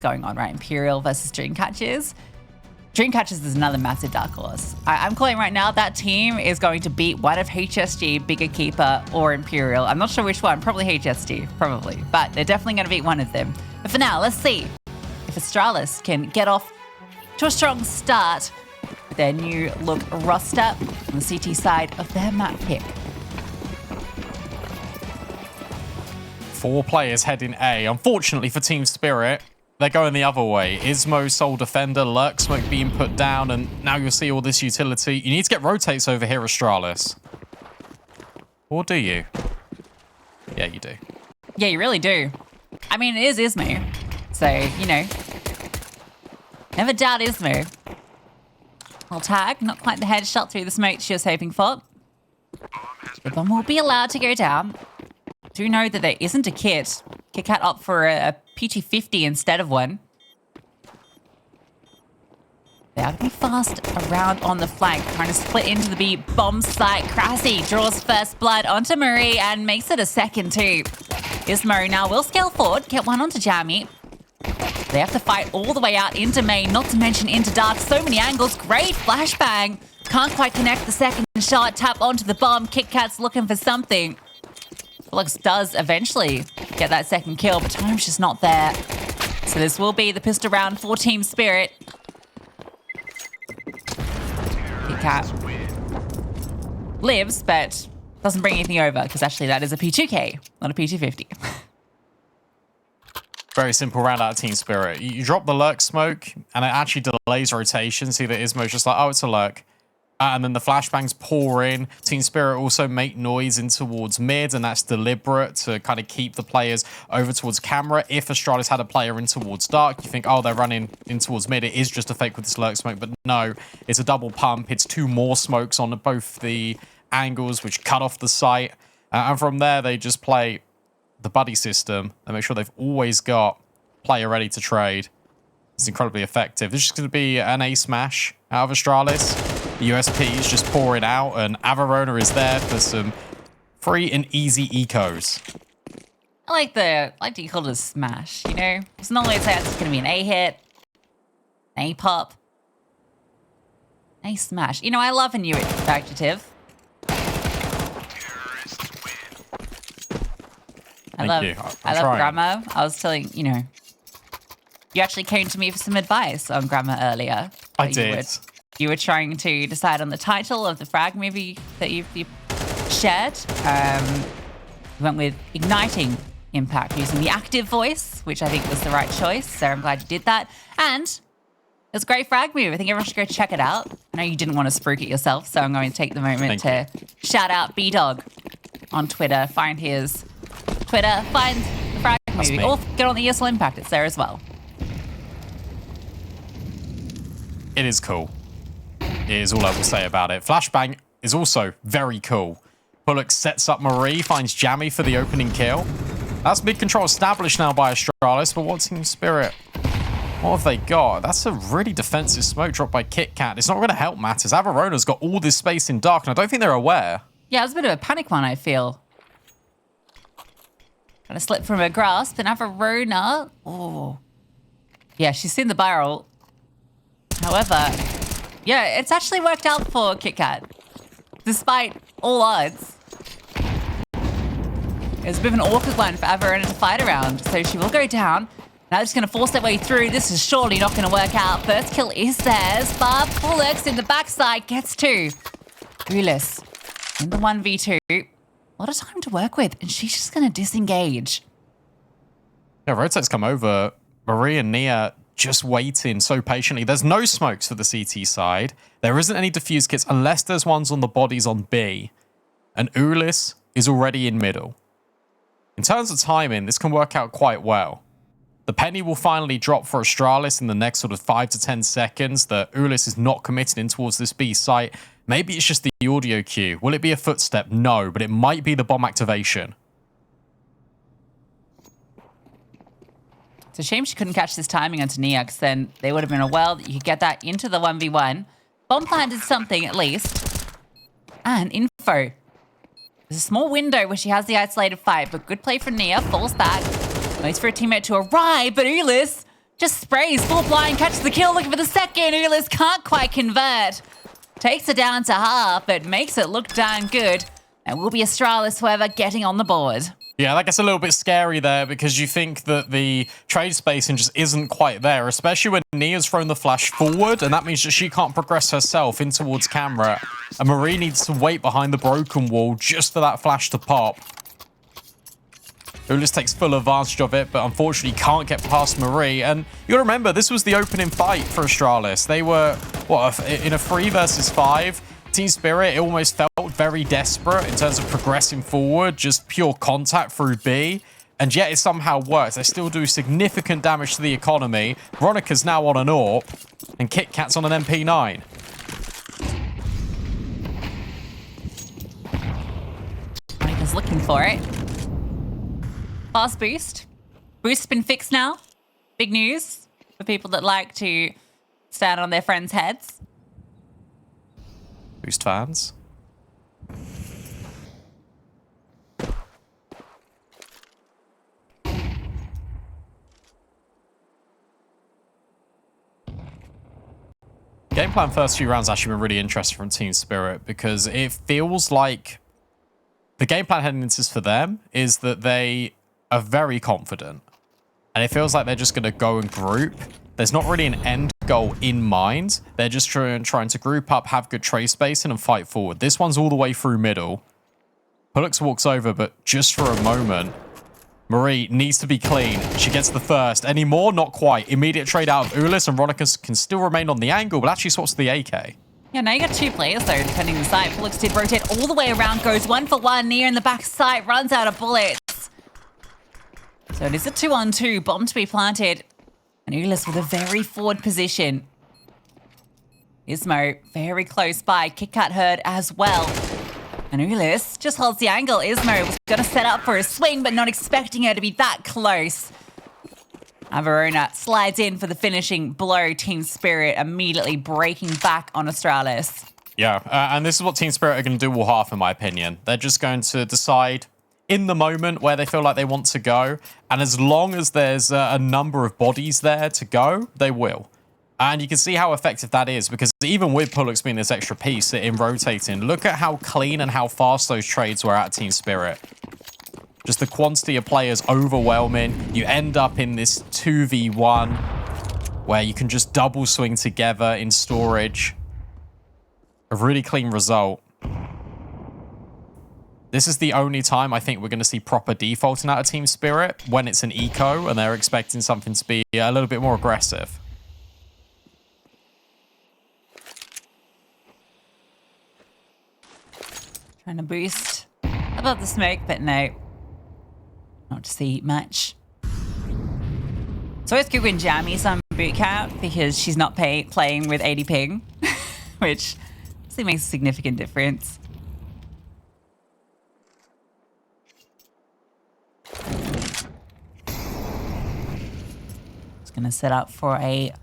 going on, right? Imperial versus Dreamcatchers. Dreamcatchers is another massive dark horse. I'm calling right now that team is going to beat one of HSG, Bigger Keeper, or Imperial. I'm not sure which one. Probably HSG, probably. But they're definitely going to beat one of them. But for now, let's see if Astralis can get off to a strong start with their new look roster on the CT side of their map pick. 4 players heading A. Unfortunately for Team Spirit, they're going the other way. Ismo, Soul Defender, Lurk Smoke being put down, and now you'll see all this utility. You need to get rotates over here, Astralis. Or do you? Yeah, you do. Yeah, you really do. I mean, it is Ismo. So, you know, never doubt Ismo. Well, tag, not quite the headshot through the smoke she was hoping for. The bomb will be allowed to go down. Do know that there isn't a kit. KitKat opt for a PT50 instead of one. They have to be fast around on the flank, trying to split into the B bomb site. Krasi draws first blood onto Marie and makes it a second too. Ismo now will scale forward, get one onto Jamie. They have to fight all the way out into main, not to mention into dark. So many angles, great flashbang. Can't quite connect the second shot, tap onto the bomb. KitKat's looking for something. Flux does eventually get that second kill, but time's just not there. So this will be the pistol round for Team Spirit. KitKat lives, but doesn't bring anything over, because actually that is a P2K, not a P250. Very simple round out of Team Spirit. You drop the Lurk Smoke, and it actually delays rotation. See that Ismo's just like, oh, it's a Lurk. And then the flashbangs pour in. Team Spirit also make noise in towards mid, and that's deliberate to kind of keep the players over towards camera. If Astralis had a player in towards dark, you think, oh, they're running in towards mid. It is just a fake with this Lurk Smoke, but no, it's a double pump. It's 2 more smokes on both the angles, which cut off the site. And from there, they just play the buddy system and make sure they've always got player ready to trade. It's incredibly effective. This is going to be an A smash out of Astralis. The USP is just pouring out, and Averona is there for some free and easy ecos. I like that you called it a smash, you know? It's not always that it's going to be an A hit, an A pop, A smash. You know, I love a new adjective. I love grammar. I was telling, you know, you actually came to me for some advice on grammar earlier. I did. You were trying to decide on the title of the frag movie that you shared. You went with Igniting Impact using the active voice, which I think was the right choice. So I'm glad you did that. And it was a great frag movie. I think everyone should go check it out. I know you didn't want to spruik it yourself, so I'm going to take the moment to shout out B-Dog on Twitter. Find his Twitter, find the frag movie, or get on the ESL Impact. It's there as well. It is cool. It is all I will say about it. Flashbang is also very cool. Bullock sets up Marie, finds Jammy for the opening kill. That's mid-control established now by Astralis, but what Team Spirit? What have they got? That's a really defensive smoke drop by KitKat. It's not going to help matters. Averona's got all this space in dark, and I don't think they're aware. Yeah, it was a bit of a panic one, I feel. Gonna slip from her grasp, and Averona. Oh. Yeah, she's seen the barrel. However, yeah, it's actually worked out for KitKat, despite all odds. It was a bit of an awkward one for Averona to fight around, so she will go down. Now they're just going to force their way through. This is surely not going to work out. First kill is theirs. Barb Bullocks in the backside gets 2. Ulis in the 1v2. A lot of time to work with, and she's just going to disengage. Yeah, rotates come over. Marie and Nia just waiting so patiently. There's no smokes for the CT side. There isn't any defuse kits unless there's ones on the bodies on B. And Ulis is already in middle. In terms of timing, this can work out quite well. The penny will finally drop for Astralis in the next sort of 5 to 10 seconds that Ulis is not committed in towards this B site. Maybe it's just the audio cue. Will it be a footstep? No, but it might be the bomb activation. It's a shame she couldn't catch this timing onto Nia, because then they would have been a well that you could get that into the 1v1. Bomb planted something at least. And info. There's a small window where she has the isolated fight, but good play from Nia. Falls back. Waits for a teammate to arrive, but Ulis Just sprays full blind, catches the kill, looking for the second. Ulis can't quite convert. Takes it down to half, but makes it look darn good. And will be Astralis, however, getting on the board. Yeah, that gets a little bit scary there because you think that the trade spacing just isn't quite there, especially when Nia's thrown the flash forward, and that means that she can't progress herself in towards camera. And Marie needs to wait behind the broken wall just for that flash to pop. Ulis takes full advantage of it, but unfortunately can't get past Marie. And you gotta remember, this was the opening fight for Astralis. They were, what, in a 3 versus 5. Team Spirit, it almost felt very desperate in terms of progressing forward, just pure contact through B. And yet it somehow works. They still do significant damage to the economy. Veronica's now on an AWP, and Kit Kat's on an MP9. Veronica's looking for it. Fast boost. Boost's been fixed now. Big news for people that like to stand on their friends' heads. Boost fans. Game plan first few rounds actually been really interesting from Team Spirit because it feels like the game plan heading into this for them is that they are very confident. And it feels like they're just going to go and group. There's not really an end goal in mind. They're just trying to group up, have good trade spacing, and fight forward. This one's all the way through middle. Pullux walks over, but just for a moment. Marie needs to be clean. She gets the first. Any more? Not quite. Immediate trade out of Ulis, and Veronica can still remain on the angle, but actually swaps to the AK. Yeah, now you got 2 players though, depending on the site. Pullux did rotate all the way around, goes 1 for 1, near in the back side, runs out of bullets. So it is a 2-on-2, bomb to be planted. And Ulis with a very forward position. Ismo very close by. KitKat heard as well. And Ulis just holds the angle. Ismo was going to set up for a swing, but not expecting her to be that close. Verona slides in for the finishing blow. Team Spirit immediately breaking back on Astralis. Yeah, and this is what Team Spirit are going to do all half, in my opinion. They're just going to decide in the moment where they feel like they want to go. And as long as there's a number of bodies there to go, they will. And you can see how effective that is, because even with Pullux being this extra piece in rotating, look at how clean and how fast those trades were at Team Spirit. Just the quantity of players overwhelming. You end up in this 2v1 where you can just double swing together in storage. A really clean result. This is the only time I think we're going to see proper defaulting out of Team Spirit, when it's an eco and they're expecting something to be a little bit more aggressive. Trying to boost above the smoke, but no. Not to see much. It's always good when Jamie's on boot camp because she's not playing with 80 ping, which obviously makes a significant difference. It's going to set up for a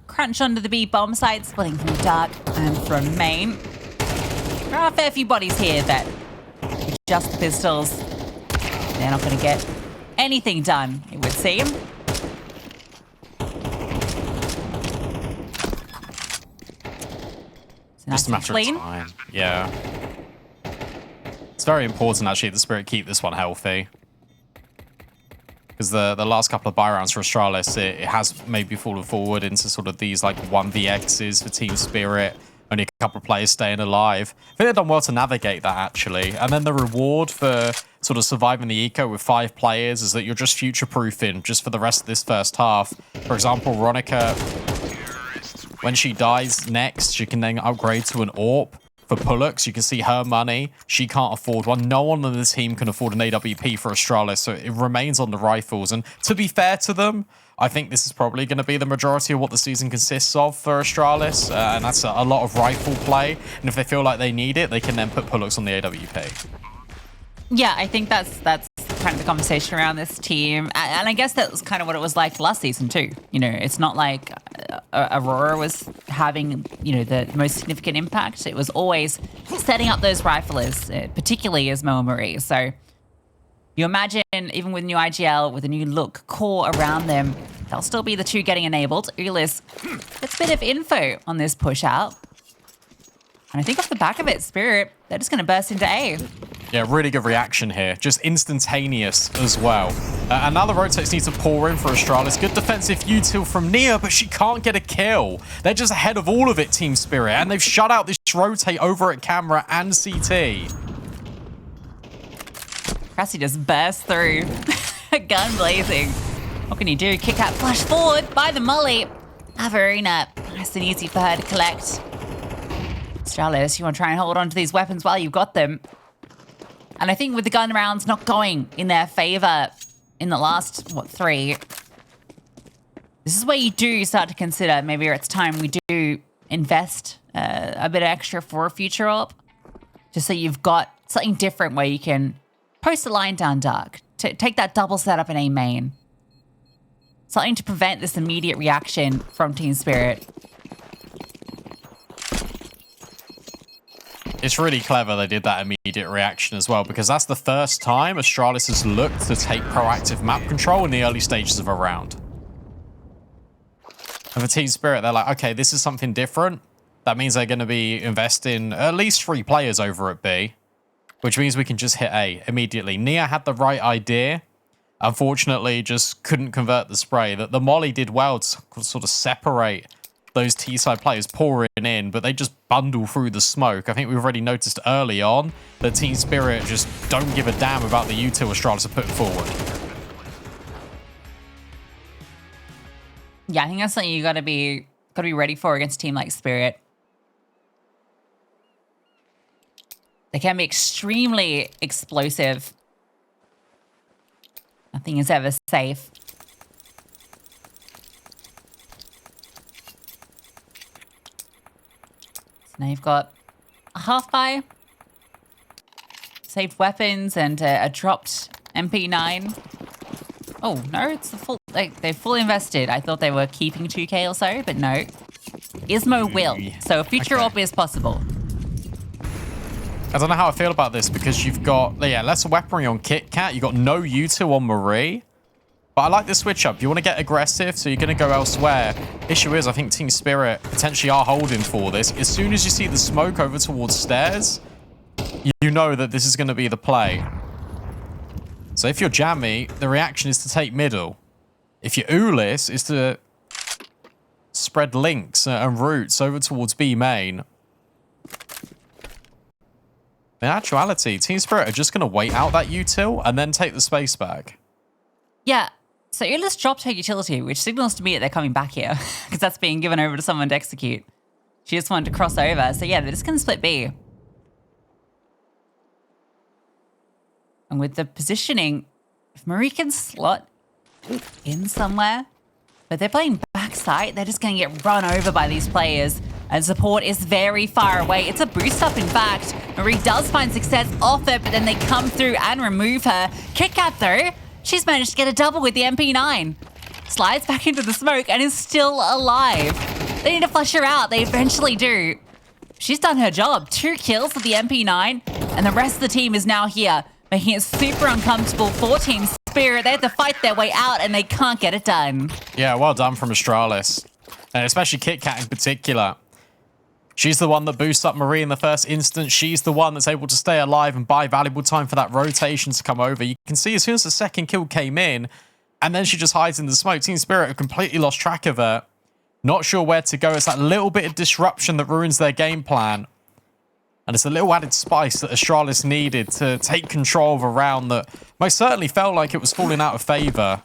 crunch onto the B bomb site, splitting from dark and from main. There are a fair few bodies here that just the pistols. They're not going to get anything done, it would seem. Just a matter of time. Yeah. It's very important, actually, that the Spirit keep this one healthy. Because the last couple of buy rounds for Astralis, it has maybe fallen forward into sort of these like 1vx's for Team Spirit. Only a couple of players staying alive. I think they've done well to navigate that, actually. And then the reward for sort of surviving the eco with 5 players is that you're just future-proofing just for the rest of this first half. For example, Veronica, when she dies next, she can then upgrade to an AWP. For Pullux, you can see her money. She can't afford one. No one on the team can afford an AWP for Astralis, so it remains on the rifles. And to be fair to them, I think this is probably going to be the majority of what the season consists of for Astralis, and that's a lot of rifle play. And if they feel like they need it, they can then put Pullux on the AWP. Yeah, I think that's kind of the conversation around this team. And I guess that was kind of what it was like last season too. You know, it's not like Aurora was having, you know, the most significant impact. It was always setting up those riflers, particularly as Mo and Marie. So you imagine, even with new IGL, with a new look core around them, They'll still be the two getting enabled. Ulis gets a bit of info on this push out. And I think off the back of it, Spirit, they're just going to burst into A. Yeah, really good reaction here. Just instantaneous as well. Another rotates needs to pour in for Astralis. Good defensive util from Nia, but she can't get a kill. They're just ahead of all of it, Team Spirit, and they've shut out this rotate over at camera and CT. Cressy just burst through. Gun blazing. What can you do? Kick out, flash forward by the molly. Averina. Nice and easy for her to collect. Astralis, you want to try and hold on to these weapons while you've got them. And I think with the gun rounds not going in their favor in the last, 3, this is where you do start to consider maybe it's time we do invest a bit extra for a future op. Just so you've got something different where you can post a line down dark, take that double setup in A main. Something to prevent this immediate reaction from Team Spirit. It's really clever they did that immediate reaction as well, because that's the first time Astralis has looked to take proactive map control in the early stages of a round. And for Team Spirit, they're like, okay, this is something different. That means they're going to be investing at least 3 players over at B, which means we can just hit A immediately. Nia had the right idea. Unfortunately, just couldn't convert the spray. That the molly did well to sort of separate those T-side players pouring in, but they just bundle through the smoke. I think we've already noticed early on that Team Spirit just don't give a damn about the util Astralis are putting forward. Yeah, I think that's something you gotta be ready for against a team like Spirit. They can be extremely explosive. Nothing is ever safe. Now you've got a half buy, saved weapons, and a dropped MP9. Oh, no, it's the full... They've fully invested. I thought they were keeping 2k or so, but no. Ismo will. So a future op is possible. I don't know how I feel about this, because you've got, less weaponry on Kit Kat. You've got no U2 on Marie. But I like the switch up. You want to get aggressive, so you're going to go elsewhere. Issue is, I think Team Spirit potentially are holding for this. As soon as you see the smoke over towards stairs, you know that this is going to be the play. So if you're Jammy, the reaction is to take middle. If you're Ulis, is to spread links and routes over towards B main. In actuality, Team Spirit are just going to wait out that util and then take the space back. Yeah. So Ulis dropped her utility, which signals to me that they're coming back here because that's being given over to someone to execute. She just wanted to cross over. So yeah, they're just going to split B. And with the positioning, if Marie can slot in somewhere, but they're playing backside, they're just going to get run over by these players. And support is very far away. It's a boost up, in fact. Marie does find success off it, but then they come through and remove her. Kit Kat, though, she's managed to get a double with the MP9. Slides back into the smoke and is still alive. They need to flush her out. They eventually do. She's done her job. 2 kills with the MP9, and the rest of the team is now here, making it super uncomfortable for Team Spirit. They have to fight their way out, and they can't get it done. Yeah, well done from Astralis. And especially Kit Kat in particular. She's the one that boosts up Marie in the first instance. She's the one that's able to stay alive and buy valuable time for that rotation to come over. You can see as soon as the second kill came in, and then she just hides in the smoke, Team Spirit have completely lost track of her. Not sure where to go. It's that little bit of disruption that ruins their game plan. And it's a little added spice that Astralis needed to take control of a round that most certainly felt like it was falling out of favor.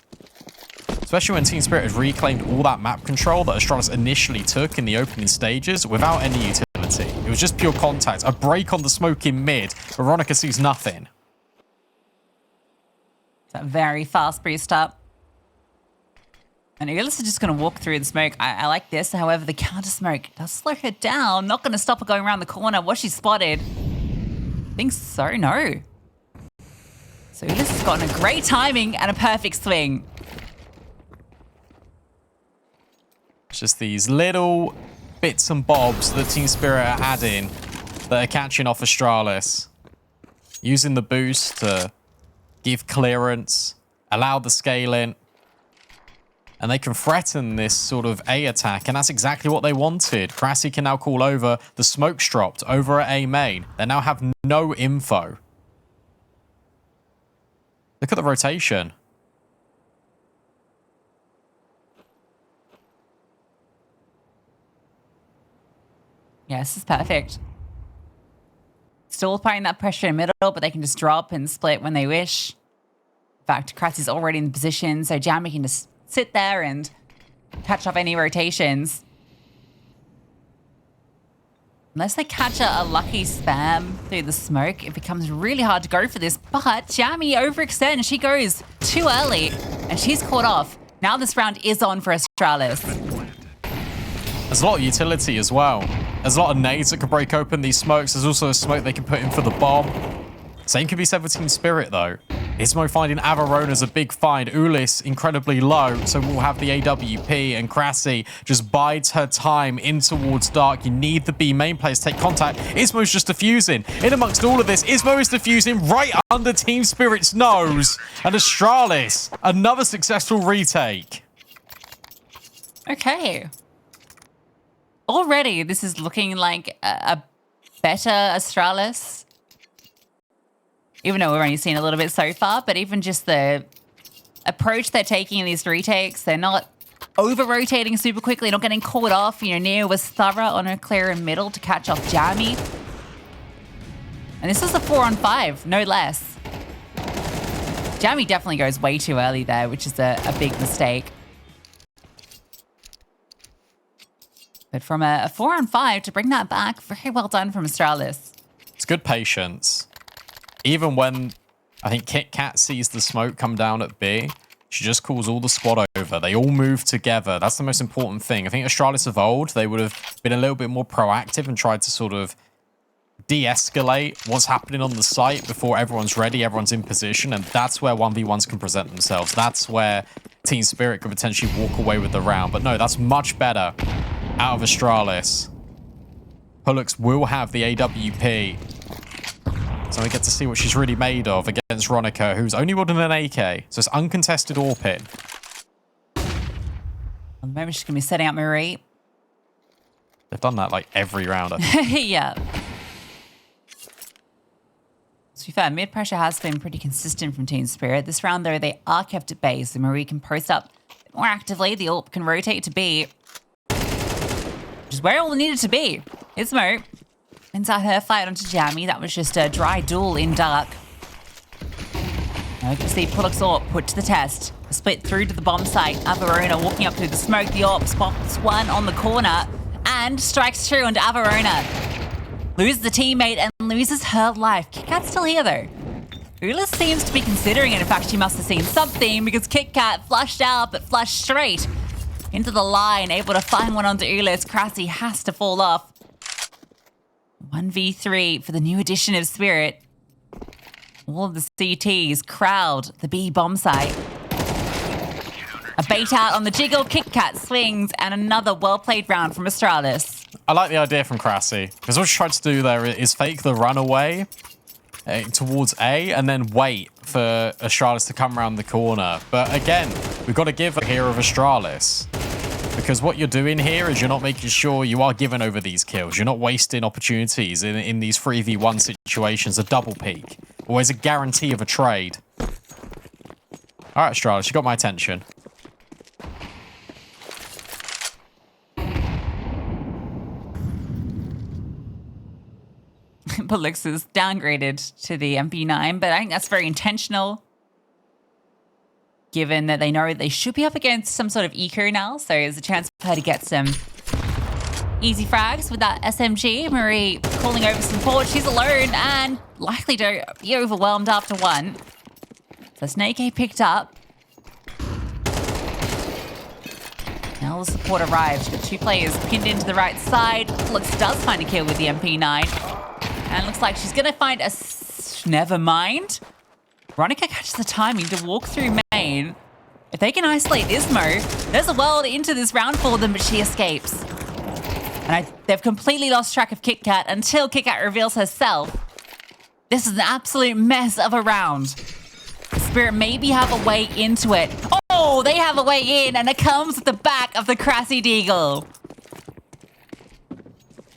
Especially when Team Spirit had reclaimed all that map control that Astralis initially took in the opening stages without any utility. It was just pure contact. A break on the smoke in mid. Veronica sees nothing. That very fast boost up. And Ulis is just going to walk through the smoke. I like this. However, the counter smoke does slow her down. Not going to stop her going around the corner. Was she spotted? I think so, no. So Ulis has gotten a great timing and a perfect swing. It's just these little bits and bobs that Team Spirit are adding that are catching off Astralis. Using the boost to give clearance, allow the scaling. and they can threaten this sort of A attack, and that's exactly what they wanted. Crassi can now call over. The smoke's dropped over at A main. They now have no info. Look at the rotation. Yeah, this is perfect. Still applying that pressure in middle, but they can just drop and split when they wish. In fact, Krassi's already in position, so Jamie can just sit there and catch off any rotations. Unless they catch a lucky spam through the smoke, it becomes really hard to go for this. But Jamie overextends. She goes too early, and she's caught off. Now this round is on for Astralis. There's a lot of utility as well. There's a lot of nades that can break open these smokes. There's also a smoke they can put in for the bomb. Same can be said with Team Spirit, though. Ismo finding Avarona's a big find. Ulis incredibly low, so we'll have the AWP, and Crassi just bides her time in towards Dark. You need the B main players to take contact. Ismo's just defusing. In amongst all of this, Ismo is defusing right under Team Spirit's nose. And Astralis, another successful retake. Okay. Already, this is looking like a better Astralis. Even though we've only seen a little bit so far, but even just the approach they're taking in these retakes, they're not over-rotating super quickly, not getting caught off. You know, Nia was thorough on her clear in middle to catch off Jamie. And this is a 4-on-5, no less. Jamie definitely goes way too early there, which is a big mistake. But from a 4-on-5 to bring that back, very well done from Astralis. It's good patience. Even when I think Kit Kat sees the smoke come down at B, she just calls all the squad over. They all move together. That's the most important thing. I think Astralis of old, they would have been a little bit more proactive and tried to sort of de-escalate what's happening on the site before everyone's ready, everyone's in position, and that's where 1v1s can present themselves. That's where Team Spirit could potentially walk away with the round. But no, that's much better out of Astralis. Pullux will have the AWP. So we get to see what she's really made of against Ronica, who's only wielding an AK. So it's uncontested AWP. At the moment, she's going to be setting up Marie. They've done that like every round, I think. Yeah. To be fair, mid-pressure has been pretty consistent from Team Spirit. This round, though, they are kept at bay, so Marie can post up more actively. The AWP can rotate to B, which is where all it needed to be. Ismo wins out her fight onto Jamie. That was just a dry duel in dark. Now you can see Pullux AWP put to the test. A split through to the bomb site. Avarona walking up through the smoke. The AWP spots one on the corner and strikes through onto Avarona. Loses the teammate and loses her life. Kit Kat's still here, though. Ulis seems to be considering it. In fact, she must have seen something because Kit Kat flushed out, but flushed straight into the line, able to find one onto Ulis. Crassi has to fall off. 1v3 for the new edition of Spirit. All of the CTs crowd the B bomb site. A bait out on the jiggle. Kit Kat swings, and another well-played round from Astralis. I like the idea from Crassi, because what she tried to do there is fake the runaway towards A and then wait for Astralis to come around the corner. But again, we've got to give a here of Astralis. Because what you're doing here is you're not making sure you are giving over these kills. You're not wasting opportunities in these 3v1 situations. A double peak. Always a guarantee of a trade. All right, Astralis, you got my attention. Pullux is downgraded to the MP9, but I think that's very intentional, given that they know they should be up against some sort of eco now, so there's a chance for her to get some easy frags with that SMG. Marie calling over support. She's alone and likely to be overwhelmed after one. So Snake A picked up. Now the support arrives. The two players pinned into the right side. Pullux does find a kill with the MP9. And looks like she's going to find a... Never mind. Ronica catches the timing to walk through main. If they can isolate Ismo, there's a world into this round for them, but she escapes. And they've completely lost track of Kit Kat until Kit Kat reveals herself. This is an absolute mess of a round. Spirit maybe have a way into it. Oh, Oh, they have a way in, and it comes at the back of the Crassy Deagle.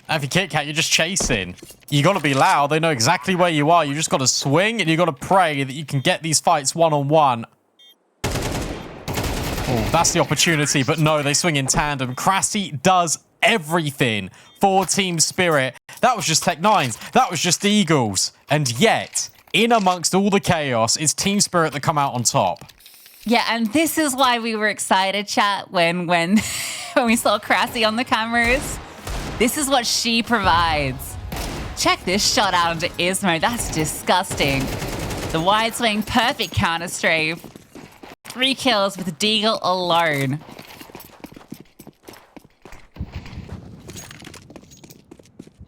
And if you Kit Kat, you're just chasing. You got to be loud. They know exactly where you are. You just got to swing, and you got to pray that you can get these fights one-on-one. Oh, that's the opportunity, but no, they swing in tandem. Crassy does everything for Team Spirit. That was just Tech9s. That was just Eagles. And yet, in amongst all the chaos, it's Team Spirit that come out on top. Yeah, and this is why we were excited, chat, when when we saw Crassy on the cameras. This is what she provides. Check this shot out into Ismo. That's disgusting. The wide swing, perfect counter strafe. 3 kills with Deagle alone.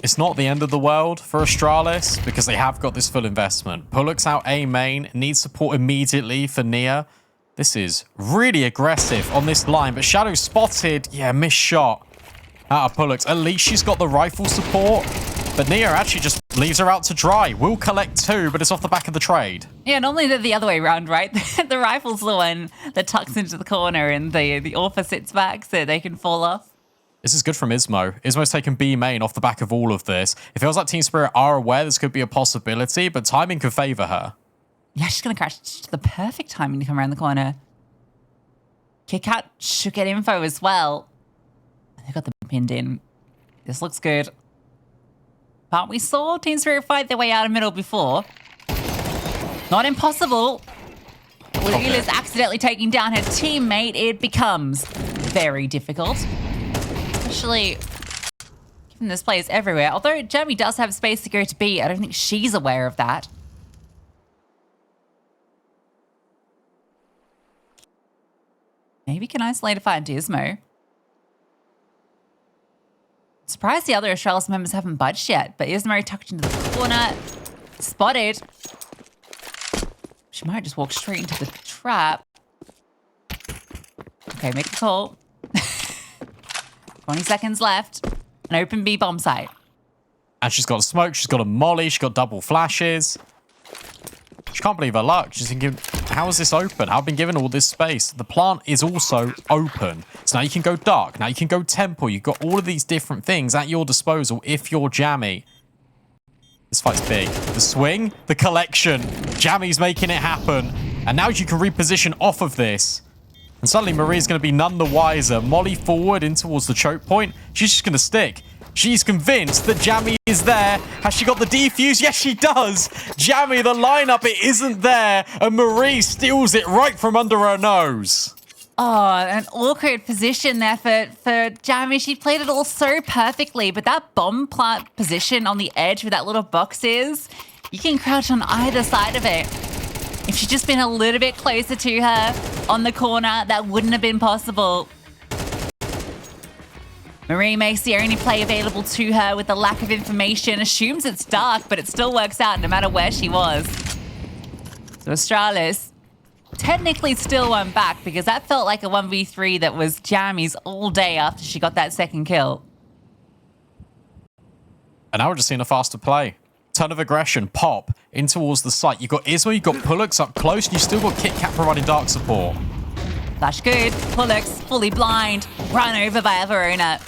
It's not the end of the world for Astralis because they have got this full investment. Pullux out A main, needs support immediately for Nia. This is really aggressive on this line, but Shadow spotted. Yeah, missed shot out of Pullux. At least she's got the rifle support, but Nia actually just leaves her out to dry. Will collect 2, but it's off the back of the trade. Yeah, normally they're the other way around, right? The rifle's the one that tucks into the corner and the Orpha sits back so they can fall off. This is good from Ismo. Ismo's taken B main off the back of all of this. It feels like Team Spirit are aware this could be a possibility, but timing could favor her. Yeah, she's going to crash to the perfect timing to come around the corner. Kit Kat should get info as well. They got them pinned in. This looks good. But we saw Team Spirit fight their way out of middle before. Not impossible. With Eula's accidentally taking down her teammate, it becomes very difficult. Especially given this play is everywhere. Although Jamie does have space to go to B, I don't think she's aware of that. Maybe can isolate a fight into Ismo. Surprised the other Astralis members haven't budged yet, but Ismo tucked into the corner. Spotted. She might just walk straight into the trap. Okay, make the call. 20 seconds left. An open B bomb site. And she's got smoke, she's got a molly, she's got double flashes. She can't believe her luck. She's thinking, how is this open? I've been given all this space. The plant is also open. So now you can go dark. Now you can go temple. You've got all of these different things at your disposal if you're Jammy. This fight's big. The swing, the collection. Jammy's making it happen. And now you can reposition off of this. And suddenly Marie's going to be none the wiser. Molly forward in towards the choke point. She's just going to stick. She's convinced that Jammy is there. Has she got the defuse? Yes, she does. Jammy, the lineup, it isn't there. And Marie steals it right from under her nose. Oh, an awkward position there for Jammy. She played it all so perfectly, but that bomb plant position on the edge where that little box is, you can crouch on either side of it. If she'd just been a little bit closer to her on the corner, that wouldn't have been possible. Marie makes the only play available to her with the lack of information, assumes it's dark, but it still works out no matter where she was. So Astralis technically still won back because that felt like a 1v3 that was Jammy's all day after she got that second kill. And now we're just seeing a faster play. Ton of aggression, pop, in towards the site. You've got Ismo, you've got Pullux up close, and you've still got Kit Kat providing dark support. Flash good. Pullux fully blind. Run over by Verona.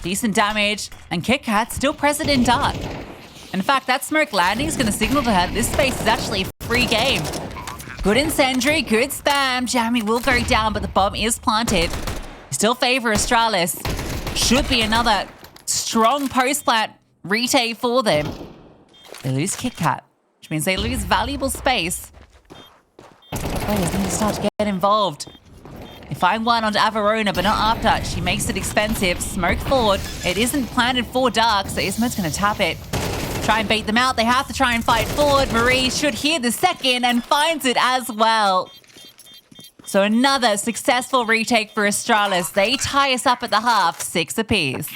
Decent damage. And Kit Kat still present in dark. In fact, that smoke landing is going to signal to her that this space is actually a free game. Good incendiary, good spam. Jammy will go down, but the bomb is planted. Still favor Astralis. Should be another strong post-plant retake for them. They lose Kit Kat, which means they lose valuable space. Players need to start to get involved. They find one onto Averona, but not after. She makes it expensive. Smoke forward. It isn't planted for dark, so Ismo's going to tap it. Try and bait them out. They have to try and fight forward. Marie should hear the second and finds it as well. So another successful retake for Astralis. They tie us up at the half, 6 apiece.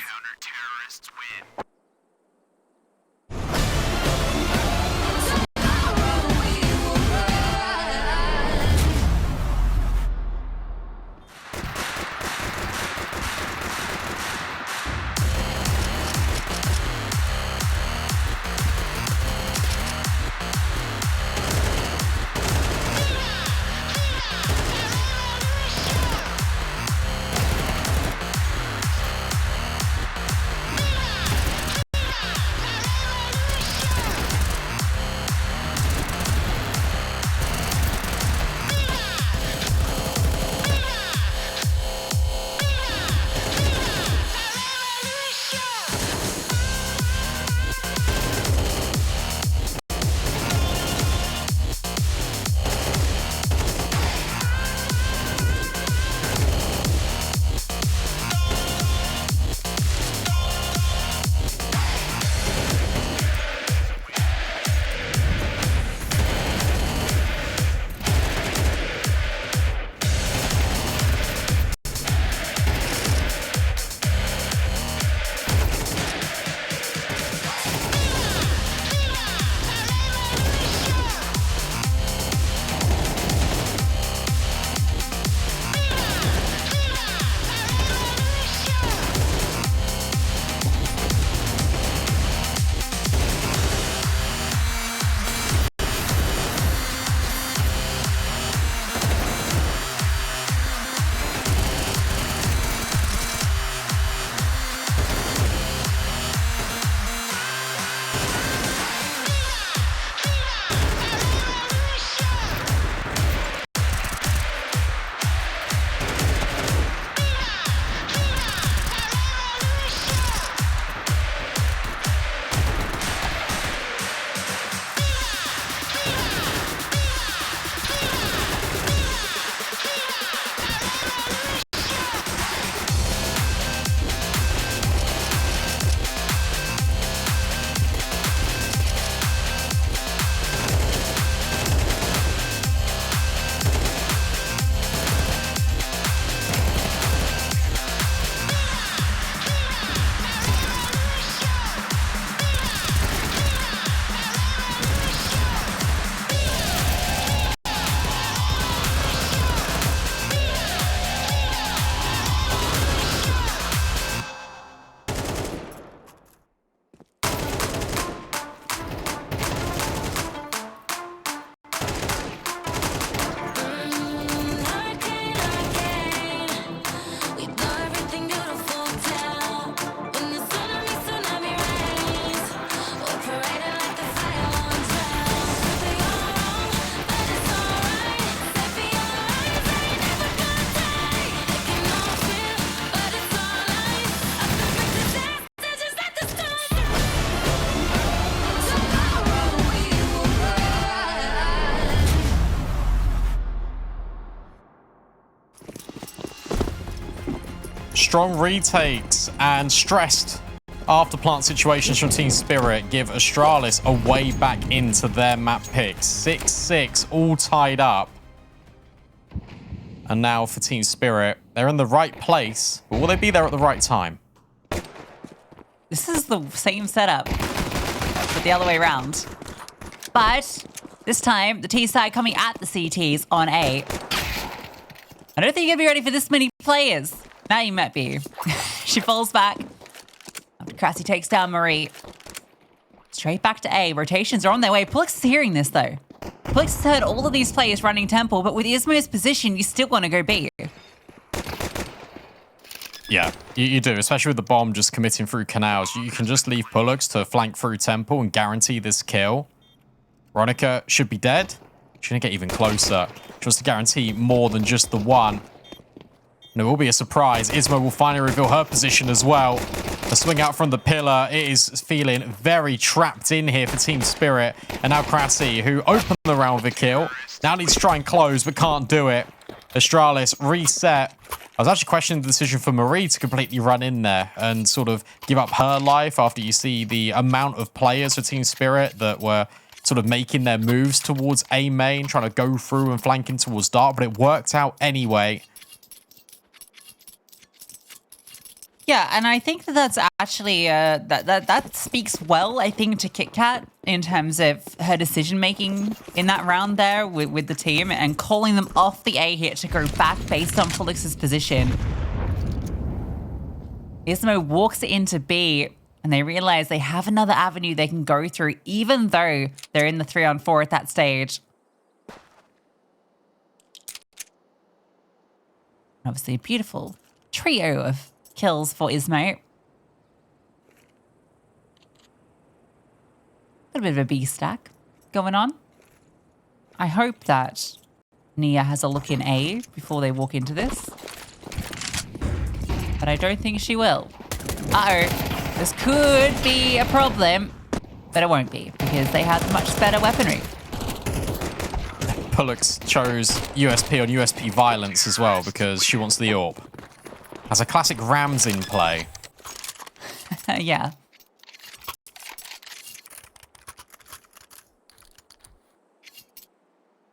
strong retakes and stressed after plant situations from Team Spirit give Astralis a way back into their map pick. 6-6, all tied up. And now for Team Spirit, they're in the right place, but will they be there at the right time? This is the same setup, but the other way around. But this time, the T side coming at the CTs on A. I don't think you're going to be ready for this many players. Now you might be. She falls back. After Crassi takes down Marie. Straight back to A. Rotations are on their way. Pullix is hearing this, though. Pullix has heard all of these players running Temple, but with Ismo's position, you still want to go B. Yeah, you do, especially with the bomb just committing through canals. You can just leave Pullix to flank through Temple and guarantee this kill. Veronica should be dead. She's going to get even closer. Just to guarantee more than just the one. And it will be a surprise. Ismo will finally reveal her position as well. A swing out from the pillar. It is feeling very trapped in here for Team Spirit. And now Crassi, who opened the round with a kill, now needs to try and close, but can't do it. Astralis reset. I was actually questioning the decision for Marie to completely run in there and sort of give up her life after you see the amount of players for Team Spirit that were sort of making their moves towards A main, trying to go through and flanking towards Dark, but it worked out anyway. Yeah, and I think that that's actually that speaks well, I think, to KitKat in terms of her decision making in that round there with the team and calling them off the A hit to go back based on Pullix's position. Ismo walks into B, and they realize they have another avenue they can go through, even though they're in the 3-on-4 at that stage. Obviously, a beautiful trio of kills for Ismo. A bit of a B stack going on. I hope that Nia has a look in A before they walk into this. But I don't think she will. Uh-oh. This could be a problem, but it won't be because they have much better weaponry. Pullix chose USP on USP violence as well because she wants the AWP. Has a classic Rams in play. Yeah.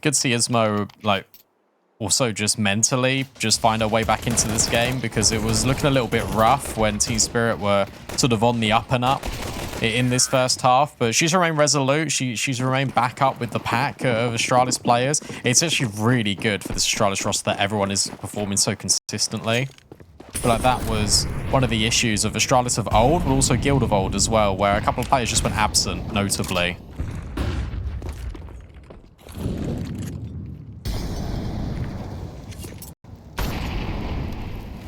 Good to see Ismo, like, also just mentally just find her way back into this game because it was looking a little bit rough when Team Spirit were sort of on the up and up in this first half, but she's remained resolute. She's remained back up with the pack of Astralis players. It's actually really good for this Astralis roster that everyone is performing so consistently. But like that was one of the issues of Astralis of old, but also Guild of old as well, where a couple of players just went absent, notably.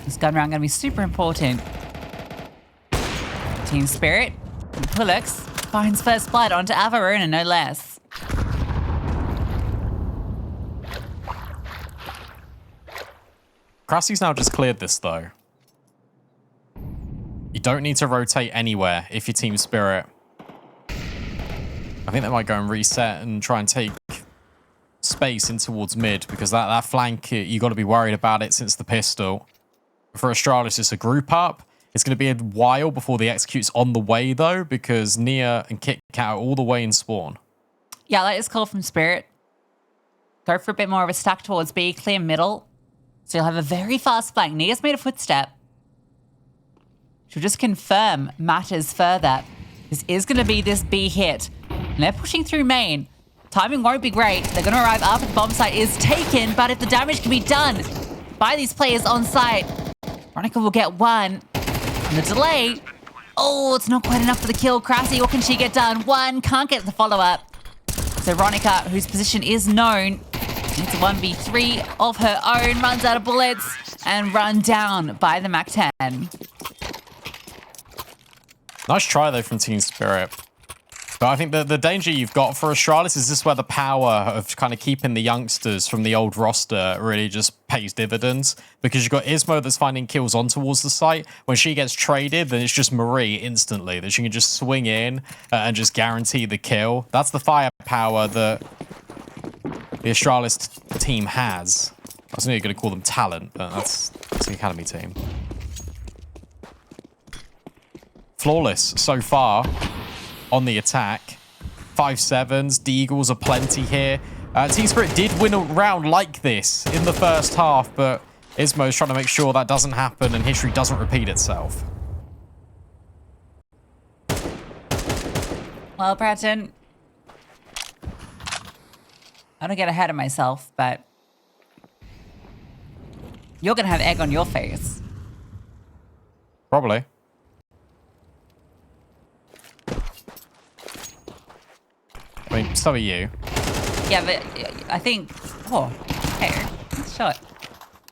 This gun round going to be super important. Team Spirit and Pullix finds first blood onto Avarona, no less. Crassi's now just cleared this, though. You don't need to rotate anywhere if you're Team Spirit. I think they might go and reset and try and take space in towards mid because that flank, you got to be worried about it since the pistol. For Astralis, it's a group up. It's going to be a while before the execute's on the way, though, because Nia and KitKat are all the way in spawn. Yeah, that is call from Spirit. Go for a bit more of a stack towards B, clear middle. So you'll have a very fast flank. Nia's made a footstep. She'll just confirm matters further. This is going to be this B hit. And they're pushing through main. Timing won't be great. They're going to arrive after the bomb site is taken, but if the damage can be done by these players on site, Veronica will get one. And the delay, oh, it's not quite enough for the kill. Crassi, what can she get done? One, can't get the follow-up. So Veronica, whose position is known, needs a 1v3 of her own, runs out of bullets, and run down by the MAC-10. Nice try, though, from Team Spirit. But I think the danger you've got for Astralis is this where the power of kind of keeping the youngsters from the old roster really just pays dividends. Because you've got Ismo that's finding kills on towards the site. When she gets traded, then it's just Marie instantly. That she can just swing in and just guarantee the kill. That's the firepower that the Astralis team has. I was nearly going to call them talent, but that's the Academy team. flawless so far on the attack. 5-7s, Deagles are plenty here. Team Spirit did win a round like this in the first half, but Ismo's trying to make sure that doesn't happen and history doesn't repeat itself. Well, Bratton, I don't get ahead of myself, but you're going to have egg on your face. Probably. I mean, so are you. Yeah, but I think... Oh, okay. Nice shot.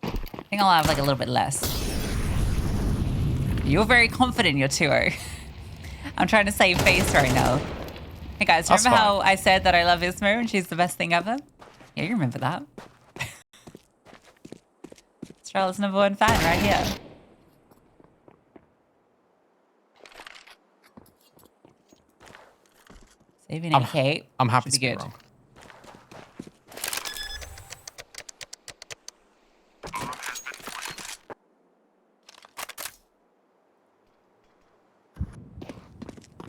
I think I'll have like a little bit less. You're very confident in your 2-0. I'm trying to save face right now. Hey guys, remember how I said that I love Ismo and she's the best thing ever? Yeah, you remember that. Astralis #1 fan right here. Saving 8K. I'm happy to be be good. wrong.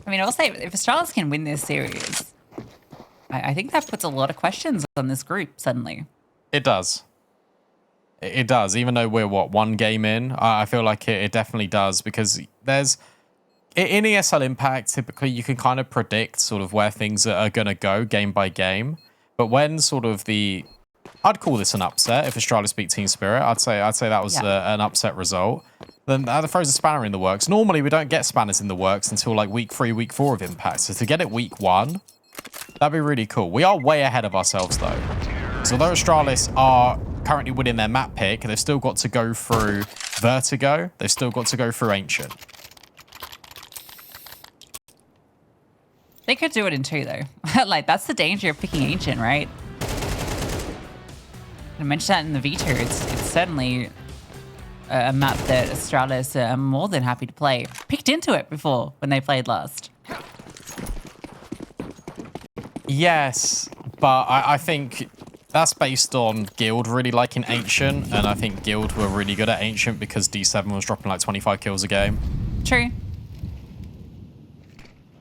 I mean, I'll say if Astralis can win this series, I think that puts a lot of questions on this group suddenly. It does. It does. Even though we're, what, 1 game in, I feel like it definitely does, because there's... In ESL Impact, typically you can kind of predict sort of where things are going to go game by game. But when sort of the... I'd call this an upset if Astralis beat Team Spirit. I'd say that was an upset result. Then that throws a spanner in the works. Normally, we don't get spanners in the works until like week 3, week 4 of Impact. So to get it week 1, that'd be really cool. We are way ahead of ourselves, though. So although Astralis are currently winning their map pick, they've still got to go through Vertigo. They've still got to go through Ancient. They could do it in 2, though. Like, that's the danger of picking Ancient, right? I mentioned that in the V2. It's certainly a map that Astralis are more than happy to play. Picked into it before when they played last. Yes, but I think that's based on Guild really liking Ancient, and I think Guild were really good at Ancient because D7 was dropping like 25 kills a game. True.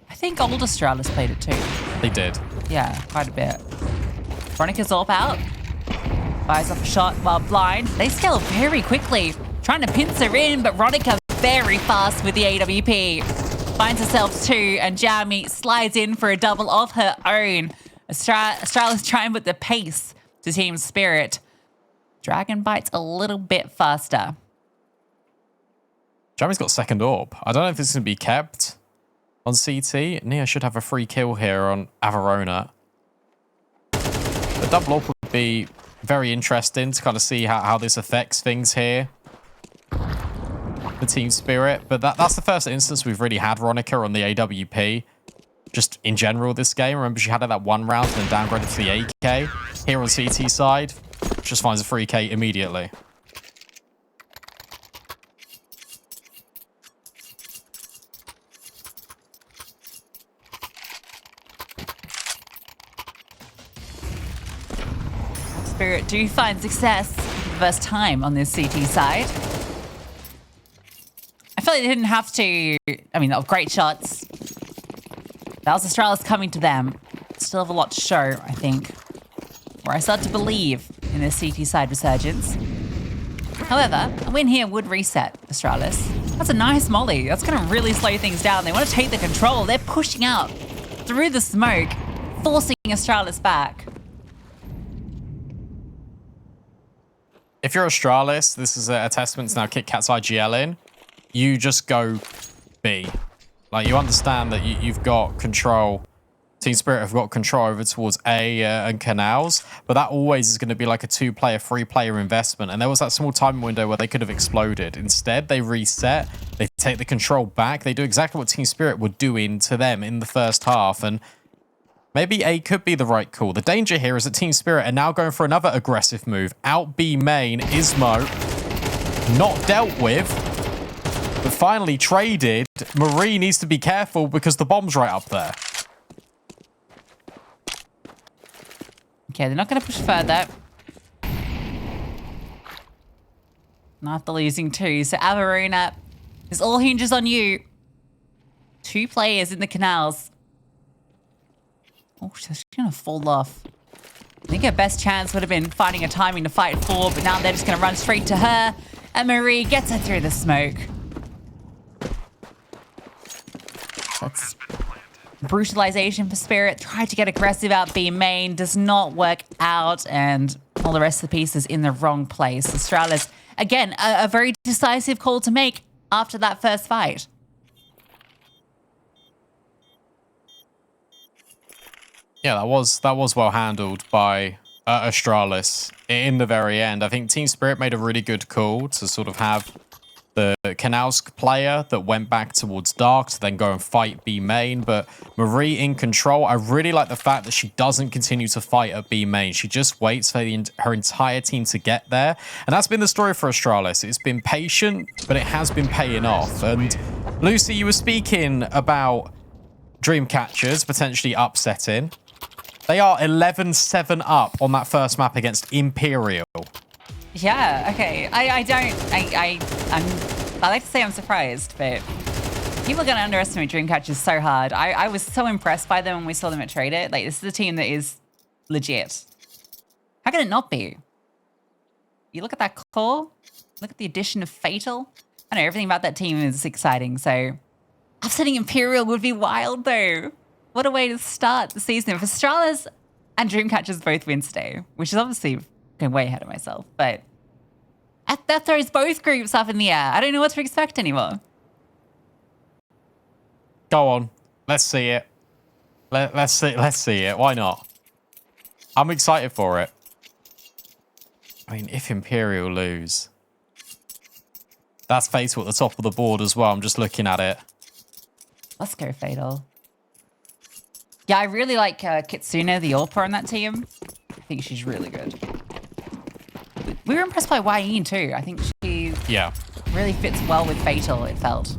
I think old Astralis played it too. They did. Yeah, quite a bit. Veronica's up out. Fires off a shot while blind. They scale very quickly, trying to pincer her in, but Veronica very fast with the AWP. Finds herself 2, and Jamie slides in for a double of her own. Astralis trying with the pace to Team Spirit. Dragon bites a little bit faster. Jamie's got second orb. I don't know if this is going to be kept on CT. Nia should have a free kill here on Averona. The double orb would be very interesting to kind of see how this affects things here. The Team Spirit. But that's the first instance we've really had Veronica on the AWP. Just in general this game. Remember, she had it that 1 round and then downgraded to the AK. Here on CT side, just finds a free K immediately. Spirit do find success for the first time on this CT side. I feel like they didn't have to... I mean, great shots. That was Astralis coming to them. Still have a lot to show, I think. Where I start to believe in this CT side resurgence. However, a win here would reset Astralis. That's a nice molly. That's going to really slow things down. They want to take the control. They're pushing out through the smoke, forcing Astralis back. If you're Astralis, this is a testament to now Kit Kat's IGL in. You just go B. Like, you understand that you've got control. Team Spirit have got control over towards A and Canals, but that always is going to be like a 2-player, 3-player investment. And there was that small time window where they could have exploded. Instead, they reset. They take the control back. They do exactly what Team Spirit were doing to them in the first half. And maybe A could be the right call. The danger here is that Team Spirit are now going for another aggressive move. Out B main, Ismo, not dealt with, but finally traded. Marie needs to be careful because the bomb's right up there. Okay, they're not going to push further. Not the losing 2. So Averona, this all hinges on you. 2 players in the canals. Oh, she's going to fall off. I think her best chance would have been finding a timing to fight for, but now they're just going to run straight to her. And Marie gets her through the smoke. That's brutalization for Spirit. Tried to get aggressive out B main. Does not work out. And all the rest of the pieces in the wrong place. Astralis, again, a very decisive call to make after that first fight. Yeah, that was well handled by Astralis in the very end. I think Team Spirit made a really good call to sort of have the Kanalsk player that went back towards Dark to then go and fight B main. But Marie in control, I really like the fact that she doesn't continue to fight at B main. She just waits for her entire team to get there. And that's been the story for Astralis. It's been patient, but it has been paying off. And Lucy, you were speaking about Dreamcatchers potentially upsetting. They are 11-7 up on that first map against Imperial. Yeah, okay. I like to say I'm surprised, but people are going to underestimate Dreamcatchers so hard. I was so impressed by them when we saw them at Trade It. Like, this is a team that is legit. How can it not be? You look at that core, look at the addition of Fatal. I know everything about that team is exciting, so upsetting Imperial would be wild, though. What a way to start the season. If Astralis and Dreamcatchers both win today, which is obviously going way ahead of myself, but that throws both groups up in the air. I don't know what to expect anymore. Go on. Let's see it. Let's see it. Why not? I'm excited for it. I mean, if Imperial lose, that's Fatal at the top of the board as well. I'm just looking at it. Let's go Fatal. Yeah, I really like Kitsune, the AWPer on that team. I think she's really good. We were impressed by Wayne too. I think she really fits well with Fatal, it felt.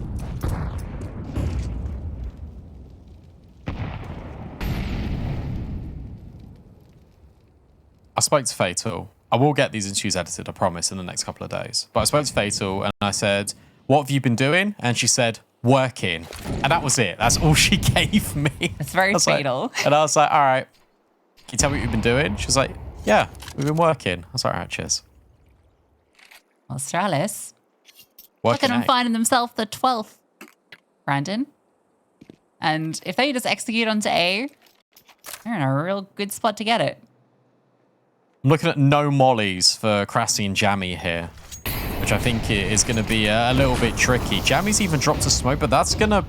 I spoke to Fatal. I will get these interviews edited, I promise, in the next couple of days. But I spoke to Fatal and I said, what have you been doing? And she said, working. And that was it. That's all she gave me. It's very Fatal. Like, and I was like, all right, can you tell me what you've been doing? She was like, yeah, we've been working. I was like, all right, cheers. Well, Astralis, Working look at them finding themselves the 12th, Brandon. And if they just execute onto A, they're in a real good spot to get it. I'm looking at no mollies for Crassi and Jammy here, which I think is going to be a little bit tricky. Jammy's even dropped a smoke, but that's going to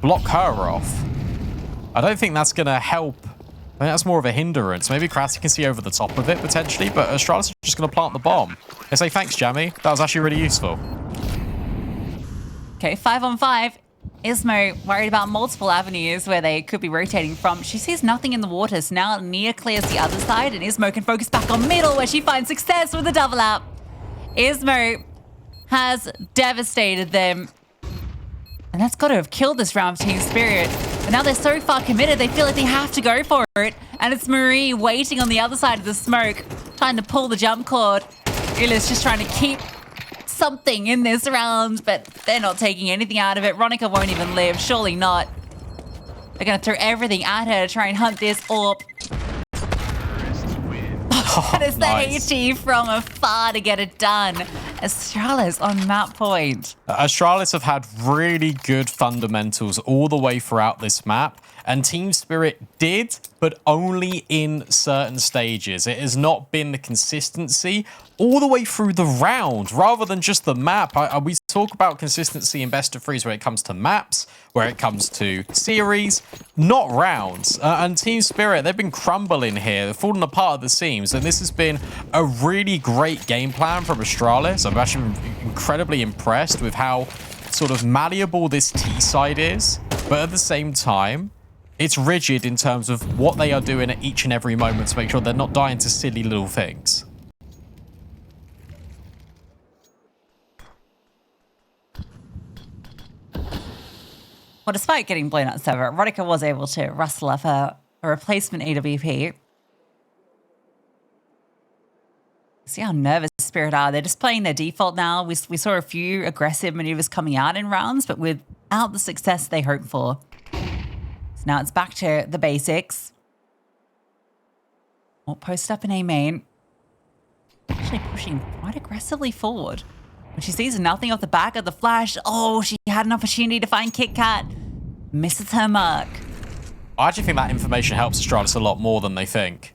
block her off. I don't think that's going to help. I think that's more of a hindrance. Maybe Crassi can see over the top of it, potentially, but Astralis is just going to plant the bomb. I say, thanks, Jammy. That was actually really useful. Okay, 5-on-5. Ismo worried about multiple avenues where they could be rotating from. She sees nothing in the water, so now Nia clears the other side, and Ismo can focus back on middle, where she finds success with a double up. Ismo has devastated them. And that's got to have killed this round for Team Spirit. But now they're so far committed, they feel like they have to go for it. And it's Marie waiting on the other side of the smoke, trying to pull the jump cord. Ila's just trying to keep something in this round, but they're not taking anything out of it. Ronica won't even live, surely not. They're going to throw everything at her to try and hunt this AWP. And it's nice. the HE from afar to get it done. Astralis on map point. Astralis have had really good fundamentals all the way throughout this map, and Team Spirit did, but only in certain stages. It has not been the consistency all the way through the round, rather than just the map. We talk about consistency in best of threes where it comes to maps, where it comes to series, not rounds. And Team Spirit, they've been crumbling here, falling apart at the seams, and this has been a really great game plan from Astralis. I've actually been incredibly impressed with how sort of malleable this T side is, but at the same time, it's rigid in terms of what they are doing at each and every moment to make sure they're not dying to silly little things. Well, despite getting blown out server, Ronica was able to rustle up a replacement AWP. See how nervous Spirit are. They're just playing their default now. We saw a few aggressive maneuvers coming out in rounds, but without the success they hoped for. So now it's back to the basics. We'll post up in A main. Actually pushing quite aggressively forward. When she sees nothing off the back of the flash, oh, she had an opportunity to find Kit Kat. Misses her mark. I actually think that information helps Astralis a lot more than they think.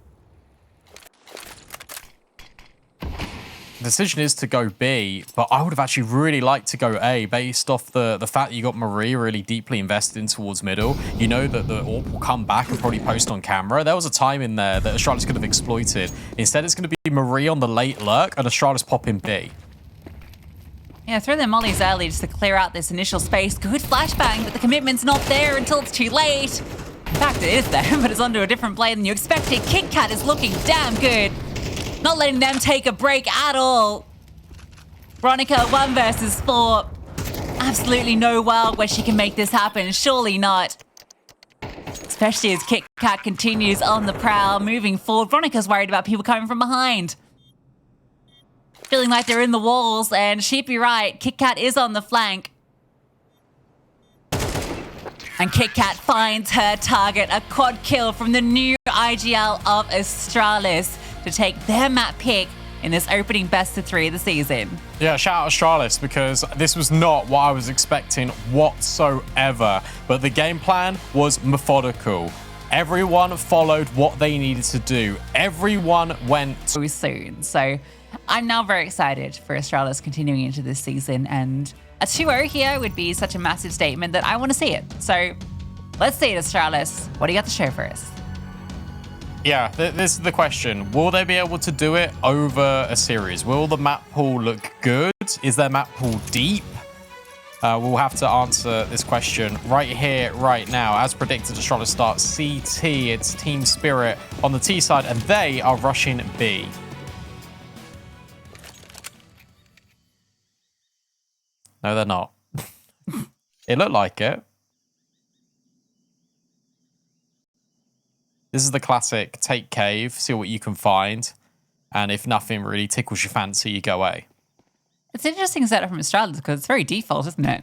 The decision is to go B, but I would have actually really liked to go A based off the fact that you got Marie really deeply invested in towards middle. You know that the AWP will come back and probably post on camera. There was a time in there that Astralis could have exploited. Instead, it's going to be Marie on the late lurk and Astralis pop in B. Yeah, throw their mollies early just to clear out this initial space. Good flashbang, but the commitment's not there until it's too late. In fact, it is there, but it's onto a different play than you expected. Kit Kat is looking damn good. Not letting them take a break at all. Veronica, 1 versus 4. Absolutely no world where she can make this happen. Surely not. Especially as Kit Kat continues on the prowl, moving forward. Veronica's worried about people coming from behind. Feeling like they're in the walls, and she'd be right. Kit Kat is on the flank. And Kit Kat finds her target, a quad kill from the new IGL of Astralis to take their map pick in this opening best of 3 of the season. Yeah, shout out Astralis, because this was not what I was expecting whatsoever. But the game plan was methodical. Everyone followed what they needed to do. Everyone went So soon. So I'm now very excited for Astralis continuing into this season, and a 2-0 here would be such a massive statement that I want to see it. So let's see it, Astralis. What do you got to show for us? Yeah, this is the question. Will they be able to do it over a series? Will the map pool look good? Is their map pool deep? We'll have to answer this question right here, right now. As predicted, Astralis starts CT. It's Team Spirit on the T side, and they are rushing B. No, they're not. It looked like it. This is the classic take cave, see what you can find, and if nothing really tickles your fancy, you go A. It's an interesting setup from Astralis because it's very default, isn't it?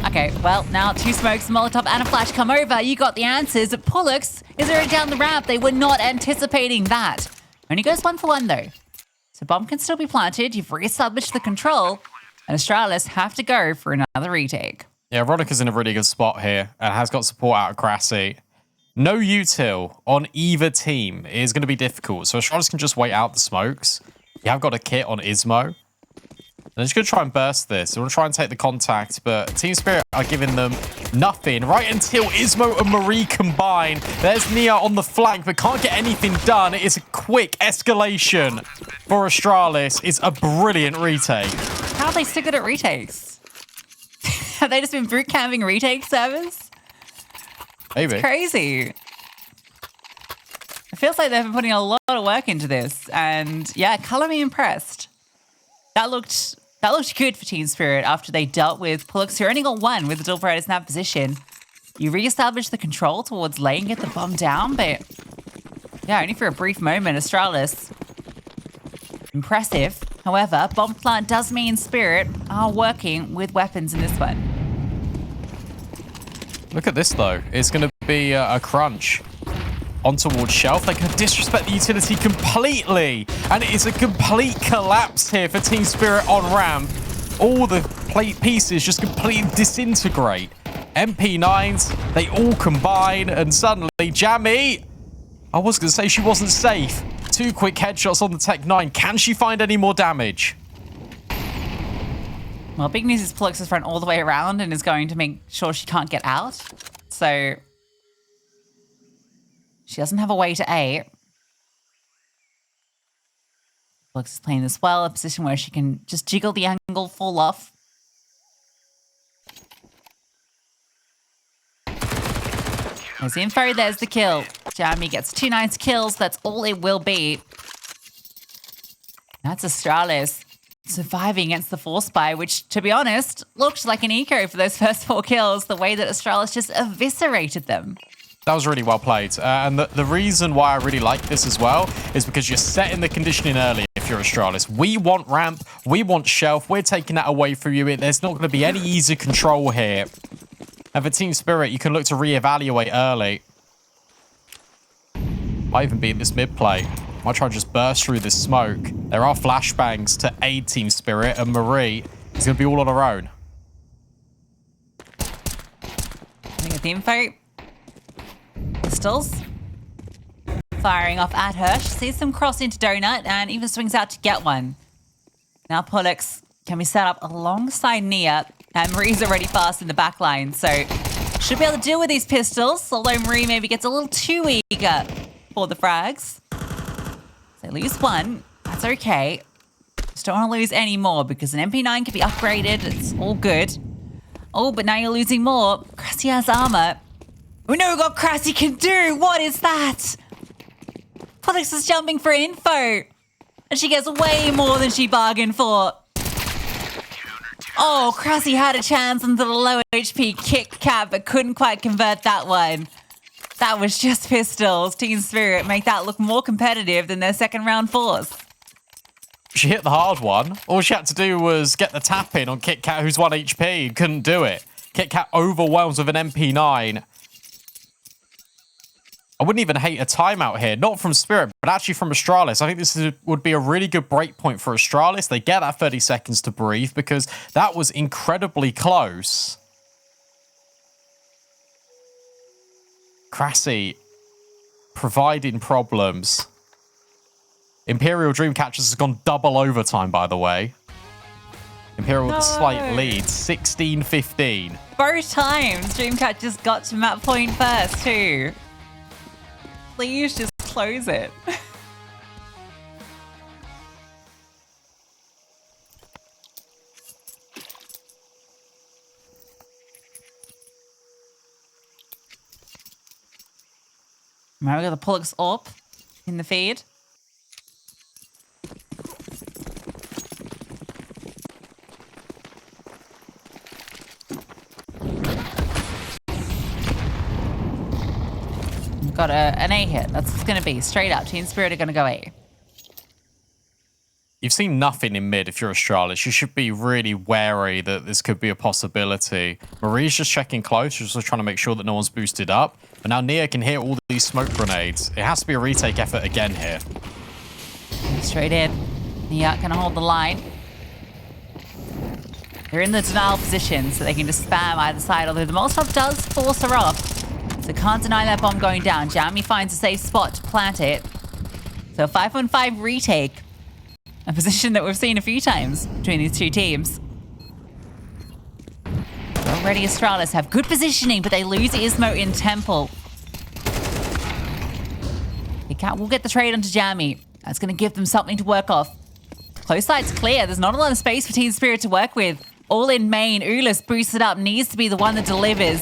Okay, well, now 2 smokes, Molotov, and a flash come over. You got the answers. Pullux is already down the ramp. They were not anticipating that. Only goes 1 for 1, though. So bomb can still be planted. You've reestablished the control, and Astralis have to go for another retake. Yeah, Veronica's in a really good spot here and has got support out of Crassi. No util on either team is going to be difficult, so Astralis can just wait out the smokes. You have got a kit on Ismo. They're just going to try and burst this. They want to try and take the contact, but Team Spirit are giving them nothing right until Ismo and Marie combine. There's Nia on the flank, but can't get anything done. It is a quick escalation for Astralis. It's a brilliant retake. How are they so good at retakes? Have they just been boot camping retake servers? Maybe. It's crazy. It feels like they've been putting a lot of work into this, and yeah, color me impressed. That looked good for Team Spirit after they dealt with Pullux, who only got 1 with the dual predators in that position. You re-establish the control towards lane, get the bomb down, but yeah, only for a brief moment. Astralis, impressive. However, bomb plant does mean Spirit are working with weapons in this one. Look at this, though. It's going to be a crunch on towards Shelf. They can disrespect the utility completely. And it is a complete collapse here for Team Spirit on ramp. All the plate pieces just completely disintegrate. MP9s, they all combine. And suddenly, Jamie, I was going to say she wasn't safe. 2 quick headshots on the Tech 9. Can she find any more damage? Well, big news is Pullux has run all the way around and is going to make sure she can't get out. So she doesn't have a way to A. Pullux is playing this well, a position where she can just jiggle the angle, fall off. There's the info, there's the kill. Jamie gets 2 nice kills, that's all it will be. That's Astralis surviving against the Force Buy, which, to be honest, looked like an eco for those first 4 kills, the way that Astralis just eviscerated them. That was really well played. And the reason why I really like this as well is because you're setting the conditioning early if you're Astralis. We want ramp. We want shelf. We're taking that away from you. There's not going to be any easy control here. And for Team Spirit, you can look to reevaluate early. Might even be in this mid play. Might try and just burst through this smoke. There are flashbangs to aid Team Spirit, and Marie is going to be all on her own. Getting a team fight. Pistols. Firing off at her. She sees them cross into Donut and even swings out to get one. Now Pollux can be set up alongside Nia, and Marie's already fast in the back line, so should be able to deal with these pistols, although Marie maybe gets a little too eager for the frags. So lose one. That's okay. Just don't want to lose any more because an MP9 can be upgraded. It's all good. Oh, but now you're losing more. Cressy has armor. We know what Cressy can do. What is that? Pollux is jumping for info. And she gets way more than she bargained for. Oh, Cressy had a chance into the low HP Kit Kat, but couldn't quite convert that one. That was just pistols. Team Spirit make that look more competitive than their second round force. She hit the hard one. All she had to do was get the tap in on Kit Kat, who's 1 HP, and couldn't do it. Kit Kat overwhelms with an MP9. I wouldn't even hate a timeout here. Not from Spirit, but actually from Astralis. I think this would be a really good break point for Astralis. They get that 30 seconds to breathe because that was incredibly close. Cressy providing problems. Imperial Dreamcatchers has gone double overtime, by the way. Imperial with a slight lead, 16-15. Both times, Dreamcatchers got to map point first, too. Please just close it. Now we got the Pollux up in the feed. We've got an A hit. That's what it's going to be. Straight up. Team Spirit are going to go A. You've seen nothing in mid if you're Astralis. You should be really wary that this could be a possibility. Marie's just checking close. She's just trying to make sure that no one's boosted up. But now Nia can hear all these smoke grenades. It has to be a retake effort again here. Straight in. Nia can hold the line. They're in the denial position, so they can just spam either side, although the Molotov does force her off. So can't deny that bomb going down. Jamie finds a safe spot to plant it. So 5-on-5 retake. A position that we've seen a few times between these two teams. Already Astralis have good positioning, but they lose Ismo in Temple. Cat will get the trade onto Jamie. That's going to give them something to work off. Close side's clear. There's not a lot of space for Team Spirit to work with. All in main. Ulis boosted up, needs to be the one that delivers.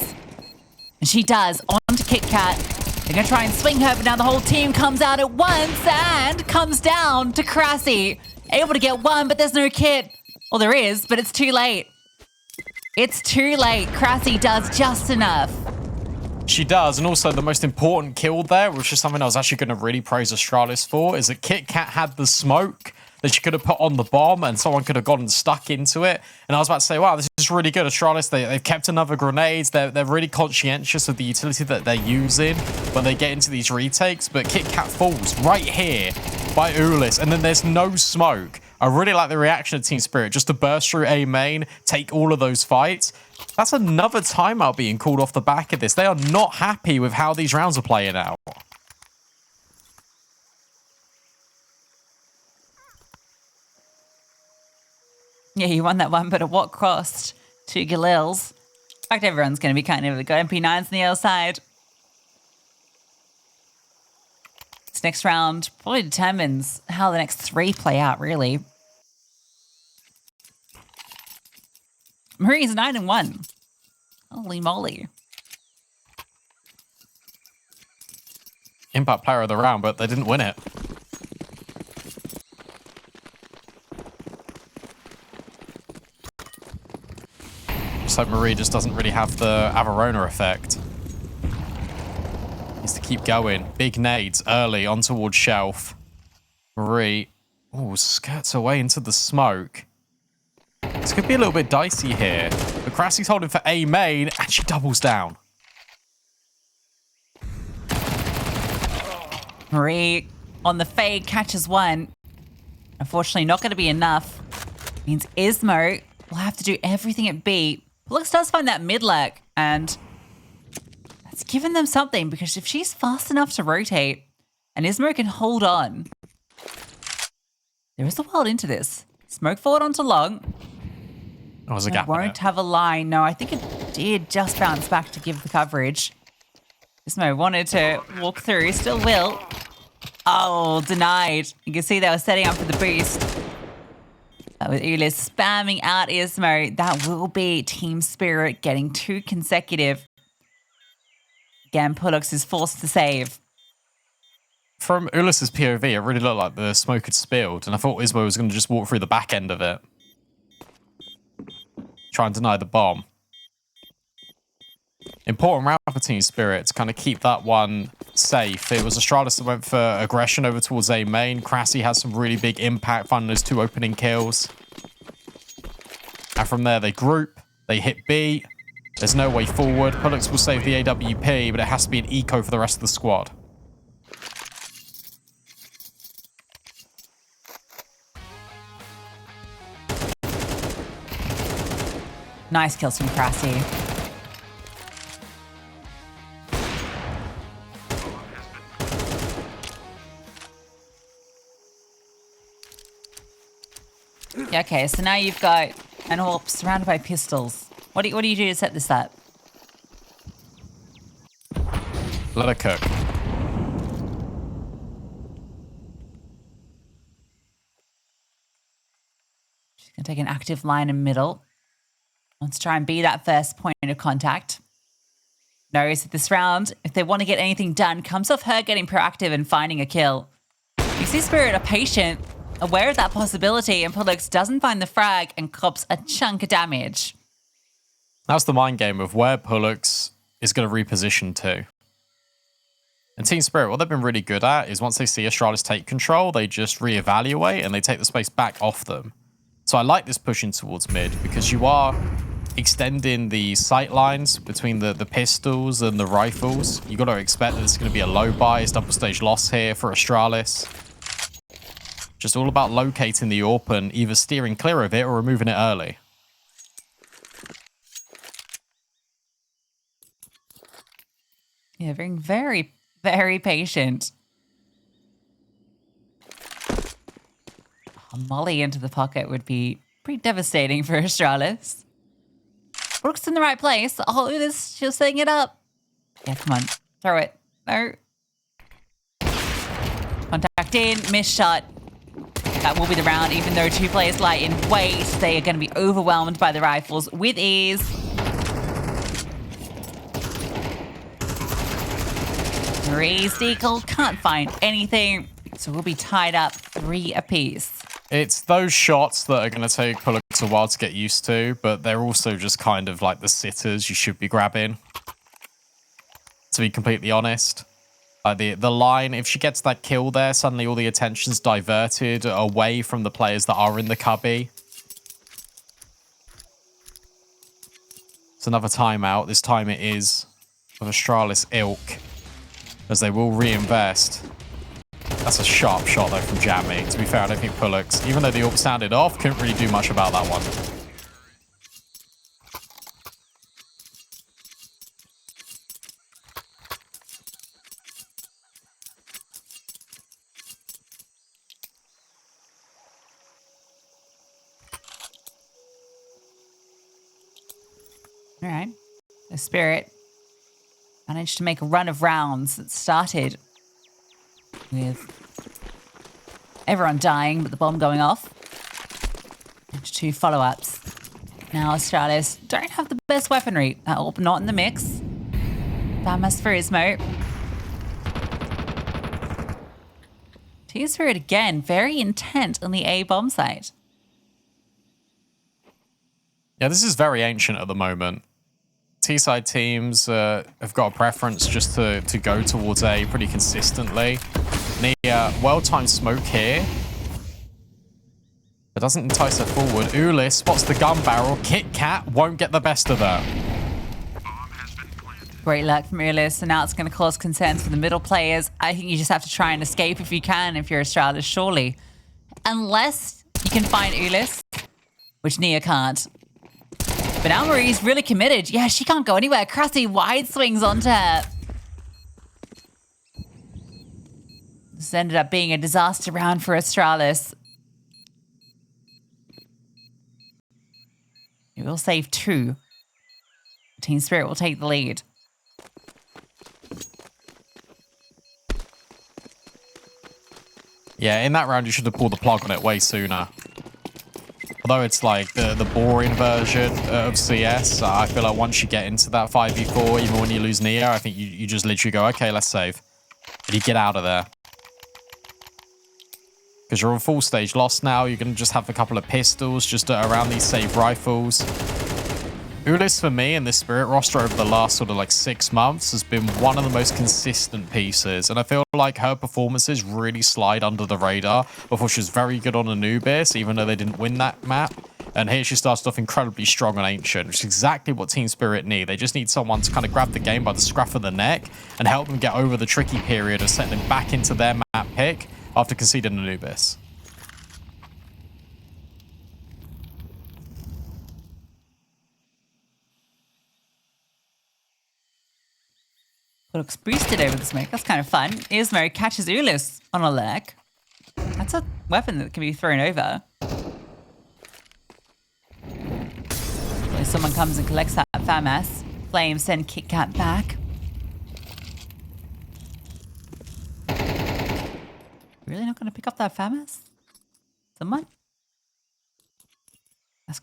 And she does. On to Kit Kat. They're going to try and swing her, but now the whole team comes out at once and comes down to Cressy. Able to get one, but there's no kit. Well, there is, but it's too late. It's too late. Cressy does just enough. She does, and also the most important kill there, which is something I was actually going to really praise Astralis for, is that Kit Kat had the smoke that she could have put on the bomb, and someone could have gotten stuck into it. And I was about to say, wow, this is really good. Astralis, they've kept another grenades. They're really conscientious of the utility that they're using when they get into these retakes. But Kit Kat falls right here by Ulis, and then there's no smoke. I really like the reaction of Team Spirit, just to burst through A main, take all of those fights. That's another timeout being called off the back of this. They are not happy with how these rounds are playing out. Yeah, you won that one, but at what cost? 2 Galils. In fact, everyone's going to be kind of got MP9s on the other side. This next round probably determines how the next 3 play out, really. Marie's 9-1. Holy moly. Impact player of the round, but they didn't win it. Just like Marie just doesn't really have the Averona effect. keep going. Big nades early on towards Shelf. Marie, oh, skirts away into the smoke. This could be a little bit dicey here. But Crassy's holding for A main, and she doubles down. Marie on the fade catches one. Unfortunately, not going to be enough. Means Ismo will have to do everything at B. Pollux does find that mid lurk, and that's given them something, because if she's fast enough to rotate and Ismo can hold on, there is a world into this. Smoke forward onto long. Oh, there's a gap. It won't have a line. No, I think it did just bounce back to give the coverage. Ismo wanted to walk through, still will. Oh, denied. You can see they were setting up for the boost. With Ulis spamming out Ismo, that will be Team Spirit getting 2 consecutive. Again, Pollux is forced to save. From Ulis's POV, it really looked like the smoke had spilled, and I thought Ismo was going to just walk through the back end of it. Try and deny the bomb. Important round for Team Spirit to kind of keep that one safe. It was Astralis that went for aggression over towards A main. Crassy has some really big impact, finding those 2 opening kills. And from there, they group, they hit B. There's no way forward. Pollux will save the AWP, but it has to be an eco for the rest of the squad. Nice kills from Crassy. Okay, so now you've got an AWP surrounded by pistols. What do you do to set this up? Let her cook. She's going to take an active line in middle. Wants to try and be that first point of contact. Knows that this round, if they want to get anything done, comes off her getting proactive and finding a kill. You see Spirit are patient, aware of that possibility, and Pollux doesn't find the frag and cops a chunk of damage. That's the mind game of where Pollux is going to reposition to. And Team Spirit, what they've been really good at is once they see Astralis take control, they just reevaluate and they take the space back off them. So I like this pushing towards mid because you are extending the sight lines between the pistols and the rifles. You got to expect that it's going to be a low bias double stage loss here for Astralis. Just all about locating the AWP and either steering clear of it or removing it early. Yeah, being very, very patient. A molly into the pocket would be pretty devastating for Astralis. Brooks in the right place. Oh, this, she's setting it up. Yeah, come on. Throw it. No. Contact in. Missed shot. That will be the round, even though 2 players lie in wait. They are going to be overwhelmed by the rifles with ease. Marie's decal can't find anything, so we'll be tied up 3 apiece. It's those shots that are going to take Pollux a while to get used to, but they're also just kind of like the sitters you should be grabbing. To be completely honest. The line, if she gets that kill there, suddenly all the attention's diverted away from the players that are in the cubby. It's another timeout. This time it is of Astralis ilk, as they will reinvest. That's a sharp shot, though, from Jamie. To be fair, I don't think Pollux, even though the AWP sounded off, couldn't really do much about that one. All right. The Spirit managed to make a run of rounds that started with everyone dying, but the bomb going off. And 2 follow-ups. Now Astralis don't have the best weaponry. Not in the mix. Famas for Ismo. Team Spirit again, very intent on the A bomb site. Yeah, this is very ancient at the moment. T-side teams have got a preference just to go towards A pretty consistently. Nia, well-timed smoke here. But doesn't entice her forward. Ulis spots the gun barrel. Kit Kat won't get the best of her. Great luck from Ulis, and now it's going to cause concerns for the middle players. I think you just have to try and escape if you can, if you're Astralis, surely. Unless you can find Ulis, which Nia can't. But now Marie's really committed. Yeah, she can't go anywhere. Cressy wide swings onto her. This ended up being a disaster round for Astralis. It will save 2. Team Spirit will take the lead. Yeah, in that round, you should have pulled the plug on it way sooner. Although it's like the boring version of CS, I feel like once you get into that 5v4, even when you lose Nia, I think you just literally go, okay, let's save. And you get out of there. Because you're on full stage lost now, you're going to just have a couple of pistols just around these save rifles. Ulis, for me, in this Spirit roster over the last sort of like 6 months has been one of the most consistent pieces. And I feel like her performances really slide under the radar. Before she was very good on Anubis, even though they didn't win that map. And here she started off incredibly strong on Ancient, which is exactly what Team Spirit need. They just need someone to kind of grab the game by the scruff of the neck and help them get over the tricky period of settling back into their map pick after conceding Anubis. Looks boosted over the smoke. That's kind of fun. Ismo catches Ulis on a lurk. That's a weapon that can be thrown over. Hopefully someone comes and collects that FAMAS. Flames send Kit Kat back. Really not going to pick up that FAMAS? Someone?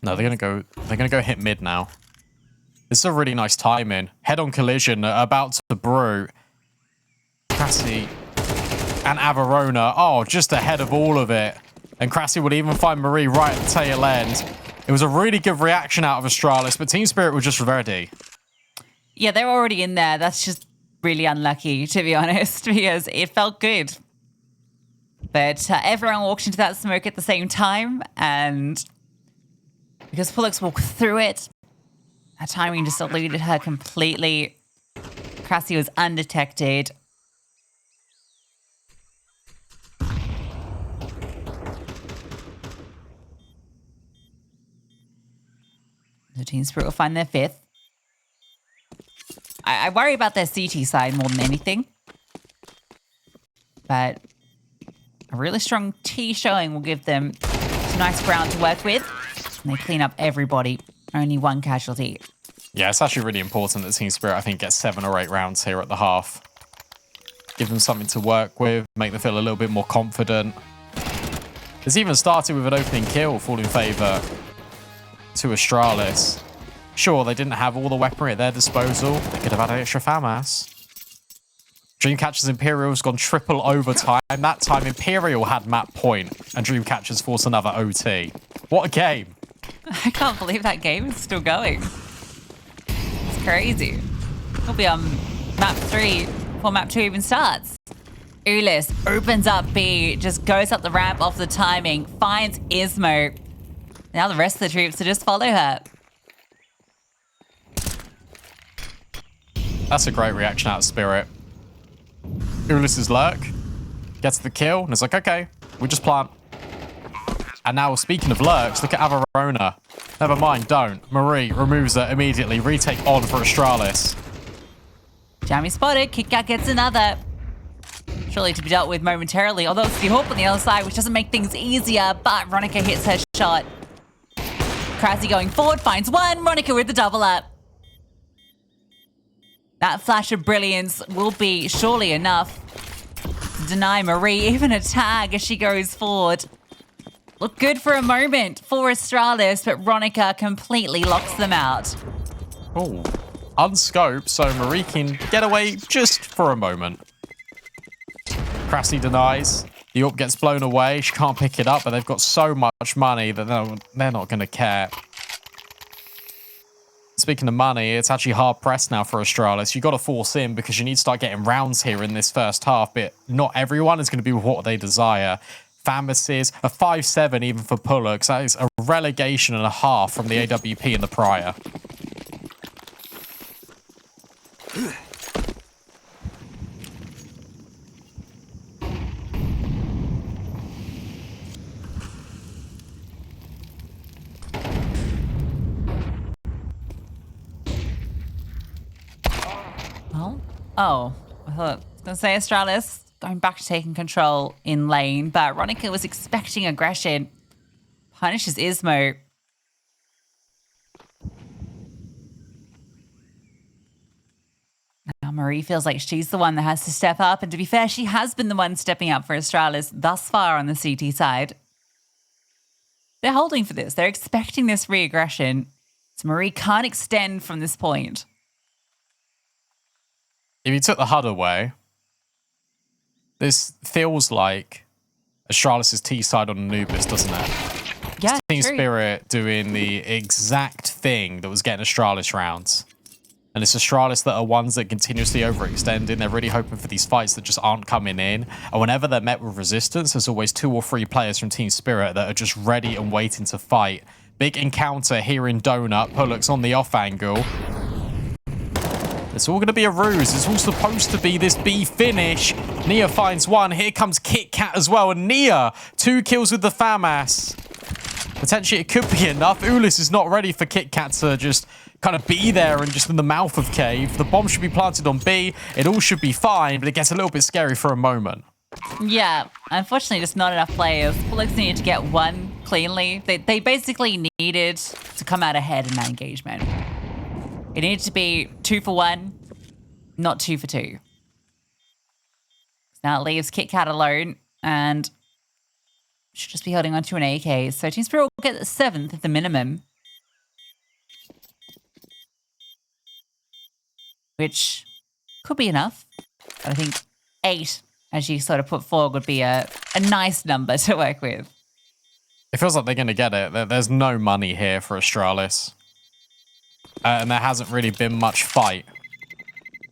No, they're gonna go hit mid now. This is a really nice timing. Head-on collision about to brew. Cressy and Averona. Oh, just ahead of all of it. And Cressy would even find Marie right at the tail end. It was a really good reaction out of Astralis, but Team Spirit was just ready. Yeah, they're already in there. That's just really unlucky, to be honest, because it felt good. But everyone walked into that smoke at the same time, and because Pullux walked through it, her timing just eluded her completely. Cressy was undetected. The Team Spirit will find their 5th. I worry about their CT side more than anything. But a really strong T showing will give them some nice ground to work with. And they clean up everybody. Only 1 casualty. Yeah, it's actually really important that Team Spirit, I think, gets 7 or 8 rounds here at the half. Give them something to work with, make them feel a little bit more confident. It's even started with an opening kill, fall in favour to Astralis. Sure, they didn't have all the weaponry at their disposal. They could have had extra FAMAS. Dreamcatcher's Imperial's gone triple overtime. That time, Imperial had map point, and Dreamcatcher's forced another OT. What a game. I can't believe that game is still going. It's crazy. It'll be on map 3 before map 2 even starts. Ulis opens up B, just goes up the ramp off the timing, finds Ismo. Now the rest of the troops to just follow her. That's a great reaction out of Spirit. Ulis's lurk gets the kill, and it's like, okay, we just plant. And now, speaking of lurks, look at Averona. Never mind, don't. Marie removes her immediately. Retake on for Astralis. Jammy spotted. Kit Kat gets another. Surely to be dealt with momentarily. Although it's the Hawk on the other side, which doesn't make things easier. But Ronica hits her shot. Cressy going forward, finds one. Ronica with the double up. That flash of brilliance will be surely enough to deny Marie even a tag as she goes forward. Looked good for a moment for Astralis, but Ronica completely locks them out. Oh, unscope, so Marie can get away just for a moment. Cressy denies. The AWP gets blown away. She can't pick it up, but they've got so much money that they're not going to care. speaking of money, it's actually hard pressed now for Astralis. You got to force in because you need to start getting rounds here in this first half, but not everyone is going to be what they desire. Fambus's a 5-7 even for Pullux. That is a relegation and a half from the AWP in the prior. Oh, I thought I was going to say Astralis going back to taking control in lane, but Ronica was expecting aggression. Punishes Ismo. Now Marie feels like she's the one that has to step up, and to be fair, she has been the one stepping up for Astralis thus far on the CT side. They're holding for this. They're expecting this re-aggression, so Marie can't extend from this point. If you took the HUD away, this feels like Astralis' T-side on Anubis, doesn't it? Yeah, Team true. Spirit doing the exact thing that was getting Astralis rounds. And it's Astralis that are ones that continuously overextending. They're really hoping for these fights that just aren't coming in. And whenever they're met with resistance, there's always 2 or 3 players from Team Spirit that are just ready and waiting to fight. Big encounter here in Donut. Pullux on the off angle. It's all going to be a ruse. It's all supposed to be this B finish. Nia finds one. Here comes Kit Kat as well. And Nia, 2 kills with the FAMAS. Potentially it could be enough. Ulis is not ready for Kit Kat to just kind of be there and just in the mouth of cave. The bomb should be planted on B. It all should be fine, but it gets a little bit scary for a moment. Yeah, unfortunately, just not enough players. Pullux needed to get one cleanly. They basically needed to come out ahead in that engagement. It needed to be 2 for 1, not 2 for 2. Now it leaves Kit Kat alone and should just be holding on to an AK. So Team Spirit will get the 7th at the minimum, which could be enough. But I think 8, as you sort of put forward, would be a nice number to work with. It feels like they're going to get it. There's no money here for Astralis. And there hasn't really been much fight.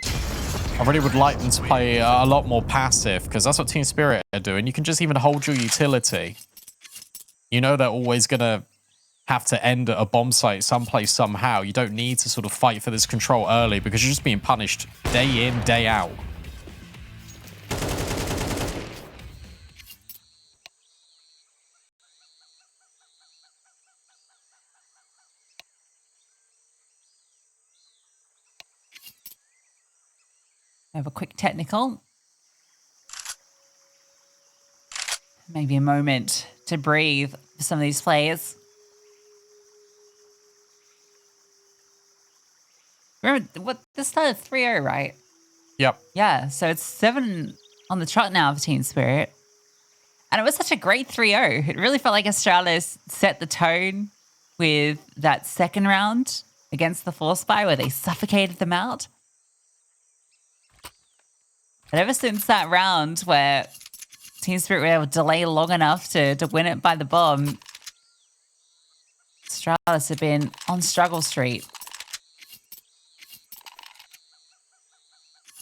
I really would like them to play a lot more passive, because that's what Team Spirit are doing. You can just even hold your utility. You know they're always going to have to end at a bomb site someplace somehow. You don't need to sort of fight for this control early, because you're just being punished day in, day out. Have a quick technical. Maybe a moment to breathe for some of these players. Remember, what this started 3-0, right? Yep. Yeah, so it's 7 on the trot now for Team Spirit. And it was such a great 3-0. It really felt like Astralis set the tone with that second round against the Force Spy where they suffocated them out. And ever since that round where Team Spirit were able to delay long enough to win it by the bomb, Astralis have been on struggle street.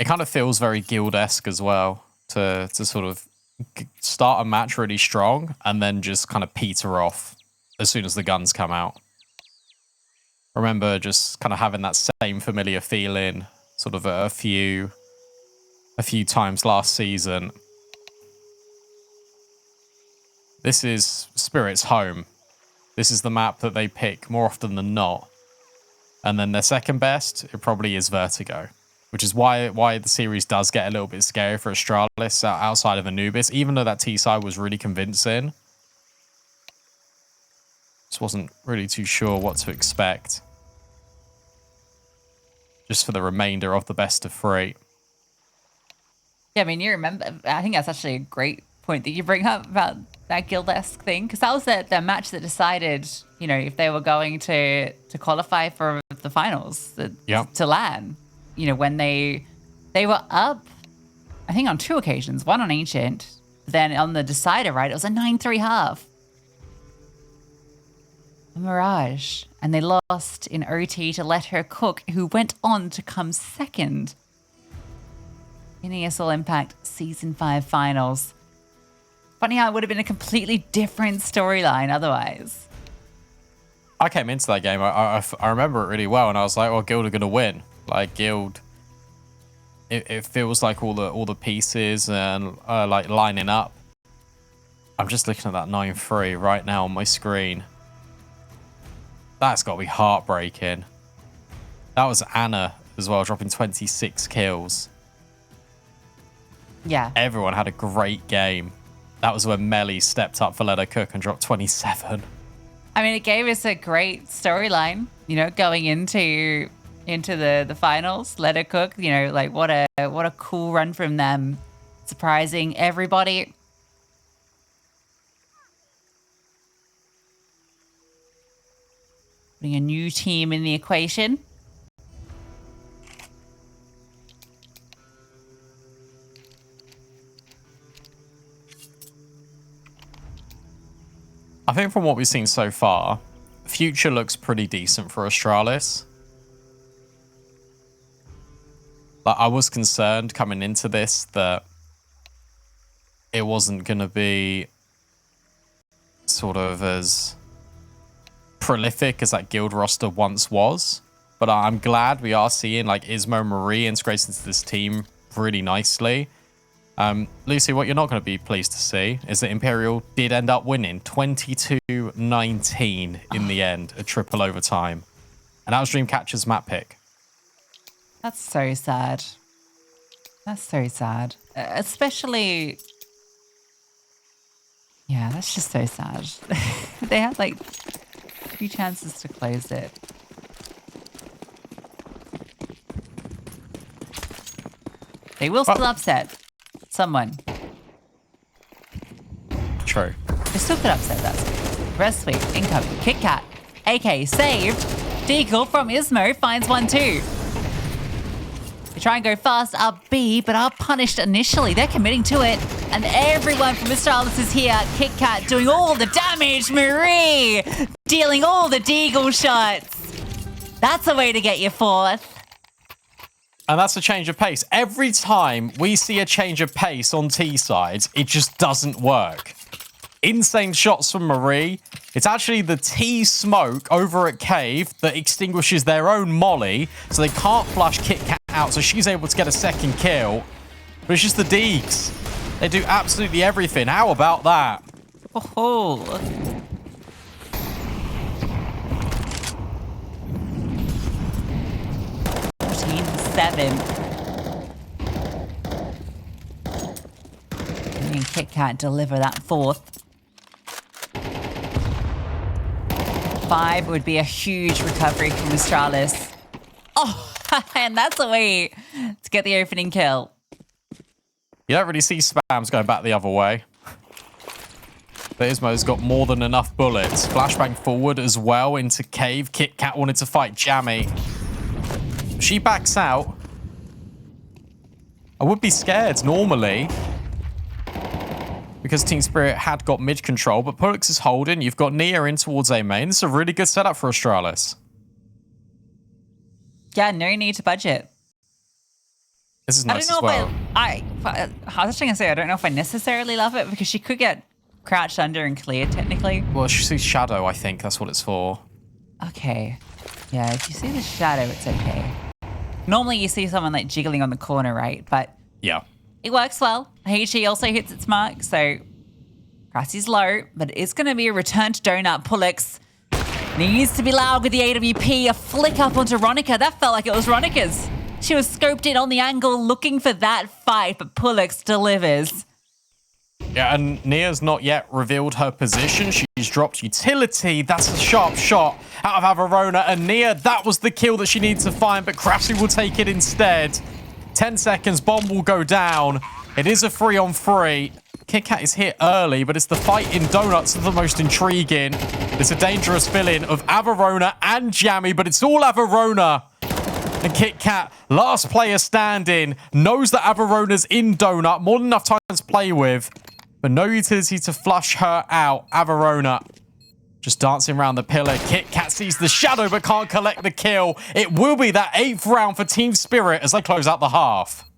It kind of feels very Guild-esque as well to sort of start a match really strong and then just kind of peter off as soon as the guns come out. I remember just kind of having that same familiar feeling sort of a few times last season. This is Spirit's home. This is the map that they pick more often than not. And then their second best, it probably is Vertigo, which is why the series does get a little bit scary for Astralis outside of Anubis, even though that T-side was really convincing. Just wasn't really too sure what to expect. Just for the remainder of the best of 3. Yeah, I mean, you remember, I think that's actually a great point that you bring up about that Guild-esque thing, because that was the match that decided, you know, if they were going to qualify for the finals, to LAN. You know, when they were up, I think on 2 occasions, one on Ancient, then on the decider, right, it was a 9-3 half. Mirage. And they lost in OT to Let Her Cook, who went on to come second in ESL Impact Season 5 finals. Funny how it would have been a completely different storyline otherwise. I came into that game, I remember it really well, and I was like, well, Guild are going to win. Like, Guild, it feels like all the pieces and like lining up. I'm just looking at that 9-3 right now on my screen. That's got to be heartbreaking. That was Anna as well, dropping 26 kills. Yeah. Everyone had a great game. That was when Melly stepped up for Let Her Cook and dropped 27. I mean, it gave us a great storyline, you know, going into the finals. Let Her Cook, you know, like what a cool run from them, surprising everybody. Putting a new team in the equation. I think from what we've seen so far, future looks pretty decent for Astralis. Like, I was concerned coming into this that it wasn't going to be sort of as prolific as that guild roster once was. But I'm glad we are seeing like Ismo Marie integrated into this team really nicely. Lucy, what you're not going to be pleased to see is that Imperial did end up winning 22-19 in the end, a triple overtime. And that was Dreamcatcher's map pick. That's so sad. That's so sad. Especially... Yeah, that's just so sad. They had like 2 chances to close it. They will still upset someone. True. They still could upset us. Red sweep, incoming, Kit Kat. AK saved. Deagle from Ismo finds one too. They try and go fast up B, but are punished initially. They're committing to it. And everyone from Astralis is here. Kit Kat doing all the damage. Marie dealing all the Deagle shots. That's a way to get your 4th. And that's a change of pace. Every time we see a change of pace on T sides, it just doesn't work. Insane shots from Marie. It's actually the T smoke over at Cave that extinguishes their own molly, so they can't flush Kit Kat out, so she's able to get a second kill. But it's just the Deegs. They do absolutely everything. How about that? Oh. 7. And Kit Kat deliver that 4th. 5 would be a huge recovery from Astralis. Oh, and that's a way to get the opening kill. You don't really see spams going back the other way. But Ismo's got more than enough bullets. Flashbang forward as well into Cave. Kit Kat wanted to fight Jammy. She backs out. I would be scared normally because Team Spirit had got mid control, but Pullux is holding. You've got Nia in towards A main. This is a really good setup for Astralis. Yeah, no need to budget. This is nice I don't know as well. I was going to say, I don't know if I necessarily love it because she could get crouched under and cleared technically. Well, she sees Shadow, I think. That's what it's for. Okay. Yeah, if you see the shadow, it's okay. Normally you see someone like jiggling on the corner, right? But Yeah. it works well. HE also hits its mark, so Crassy's low, but it's going to be a return to donut. Pullux needs to be loud with the AWP. A flick up onto Ronica. That felt like it was Ronica's. She was scoped in on the angle looking for that fight, but Pullux delivers. Yeah, and Nia's not yet revealed her position. She's dropped utility. That's a sharp shot out of Averona. And Nia, that was the kill that she needs to find, but Crafty will take it instead. 10 seconds, bomb will go down. It is a 3-on-3. Kit Kat is hit early, but it's the fight in Donuts that's the most intriguing. It's a dangerous fill-in of Averona and Jammy, but it's all Averona. And Kit Kat, last player standing, knows that Averona's in Donut. More than enough time to play with. But no utility to flush her out. Averona Just dancing around the pillar. Kit Kat sees the shadow but can't collect the kill. It will be that 8th round for Team Spirit as they close out the half.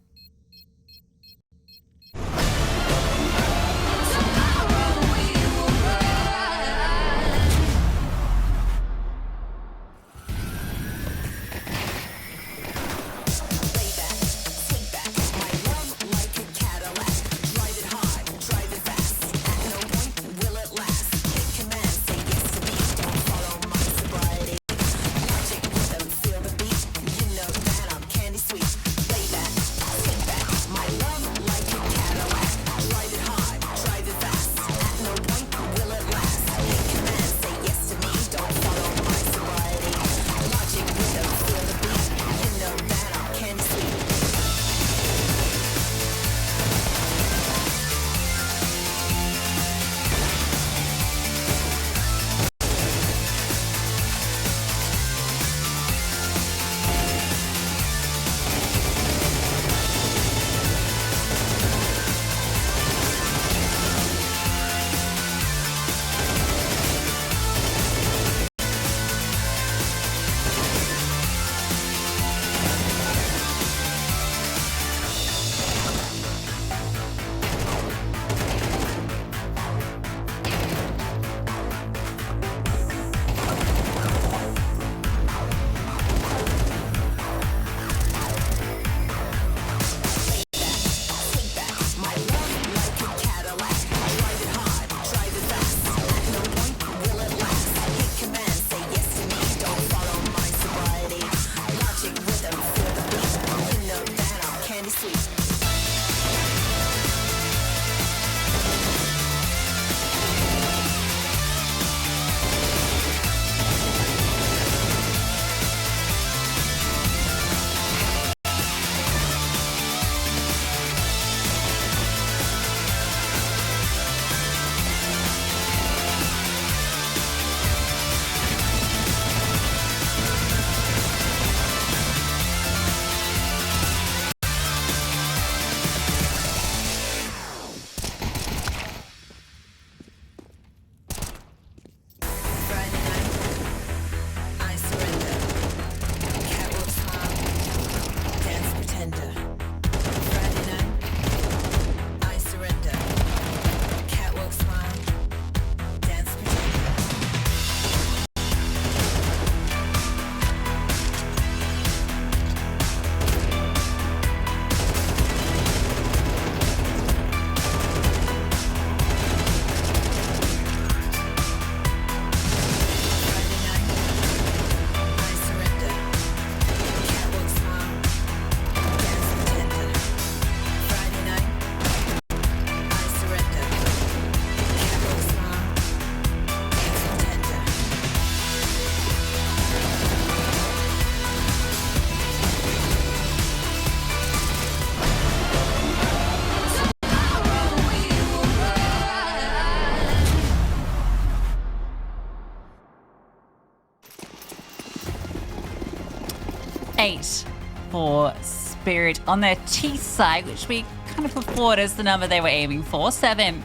Eight for Spirit on their T side, which we kind of put forward as the number they were aiming for. 7,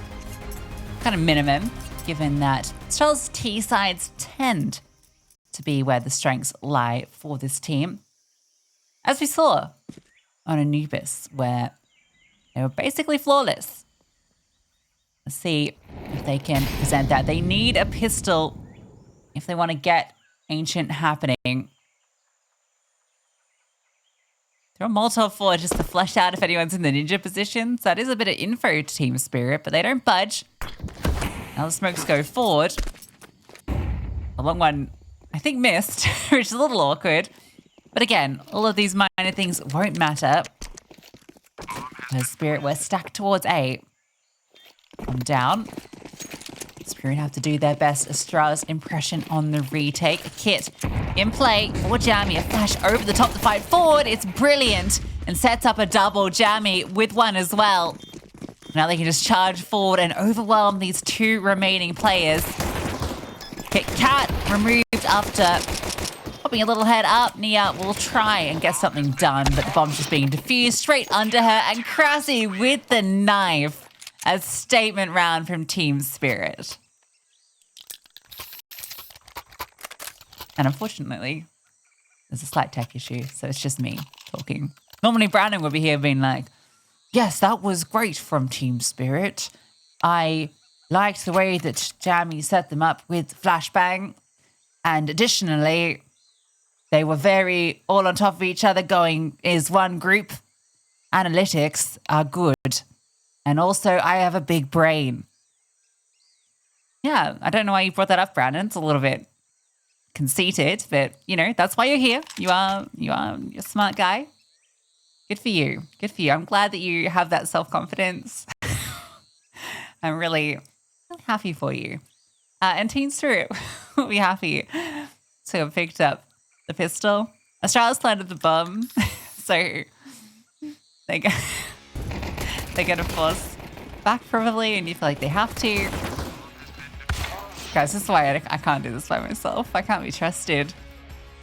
kind of minimum, given that Astralis T sides tend to be where the strengths lie for this team. As we saw on Anubis, where they were basically flawless. Let's see if they can present that. They need a pistol if they want to get Ancient happening. Throw a Molotov forward just to flesh out if anyone's in the ninja position. So that is a bit of info to Team Spirit, but they don't budge. Now the smokes go forward. The long one, I think, missed, which is a little awkward. But again, all of these minor things won't matter. As Spirit were stacked towards A. Come down. Spirit have to do their best. Astralis impression on the retake. Kit in play for Jammy. A flash over the top to fight forward. It's brilliant and sets up a double. Jammy with one as well. Now they can just charge forward and overwhelm these two remaining players. Kit Kat removed after popping a little head up. Nia will try and get something done, but the bomb's just being diffused straight under her. And Krasi with the knife. A statement round from Team Spirit. And unfortunately, there's a slight tech issue, so it's just me talking. Normally, Brandon would be here being like, yes, that was great from Team Spirit. I liked the way that Jamie set them up with Flashbang. And additionally, they were very all on top of each other going, is one group. Analytics are good. And also, I have a big brain. Yeah, I don't know why you brought that up, Brandon. It's a little bit conceited, but, you know, that's why you're here. You're a smart guy. Good for you. Good for you. I'm glad that you have that self-confidence. I'm really happy for you. And Teen Spirit will be happy to have picked up the pistol. Astralis planted the bomb, so they're going to force back probably, and you feel like they have to. Guys, this is why I can't do this by myself. I can't be trusted.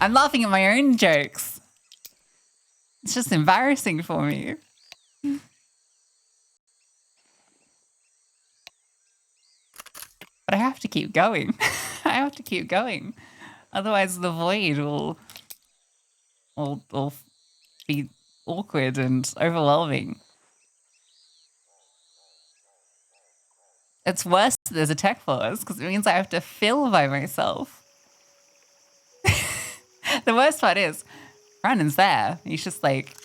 I'm laughing at my own jokes. It's just embarrassing for me. But I have to keep going. I have to keep going. Otherwise the void will be awkward and overwhelming. It's worse that there's a tech pause because it means I have to fill by myself. The worst part is Brandon's there. He's just like,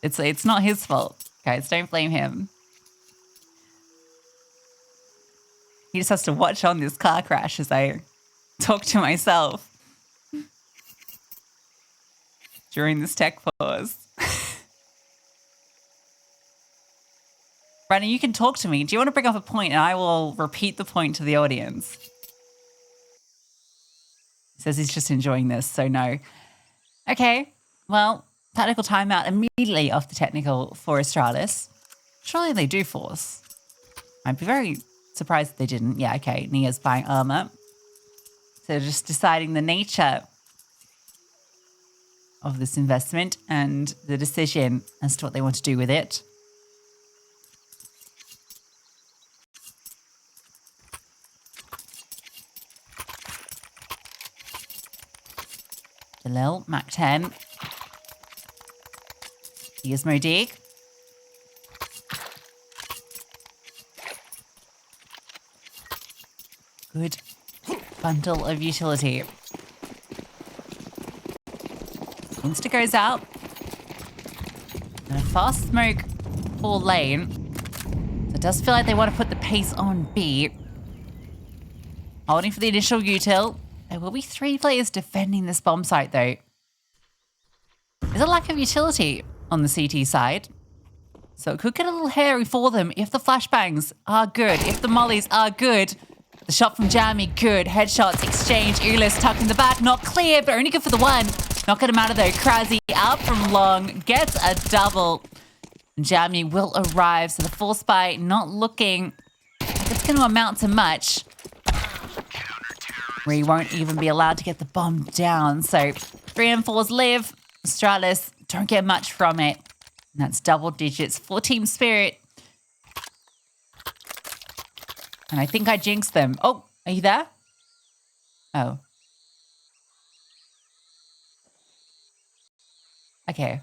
it's not his fault. Guys, don't blame him. He just has to watch on this car crash as I talk to myself during this tech pause. Brandon, you can talk to me. Do you want to bring up a point and I will repeat the point to the audience? He says he's just enjoying this, so no. Okay, well, technical timeout immediately off the technical for Astralis. Surely they do force. I'd be very surprised if they didn't. Yeah, okay, Nia's buying armor. So just deciding the nature of this investment and the decision as to what they want to do with it. Jalil, Mac 10. Here's Modig. Good bundle of utility. Insta goes out. And a fast smoke full lane. So it does feel like they want to put the pace on B. Holding for the initial util. There will be 3 players defending this bomb site, though. There's a lack of utility on the CT side. So it could get a little hairy for them if the flashbangs are good, if the mollies are good. The shot from Jamie, good. Headshots exchange. Ulis tucked in the back, not clear, but only good for the one. Not get him out of though. Krasi out from long, gets a double. Jamie will arrive, so the force spy not looking like it's going to amount to much. Where he won't even be allowed to get the bomb down. So 3 and 4s live. Astralis don't get much from it. And that's double digits for Team Spirit. And I think I jinxed them. Oh, are you there? Oh. Okay.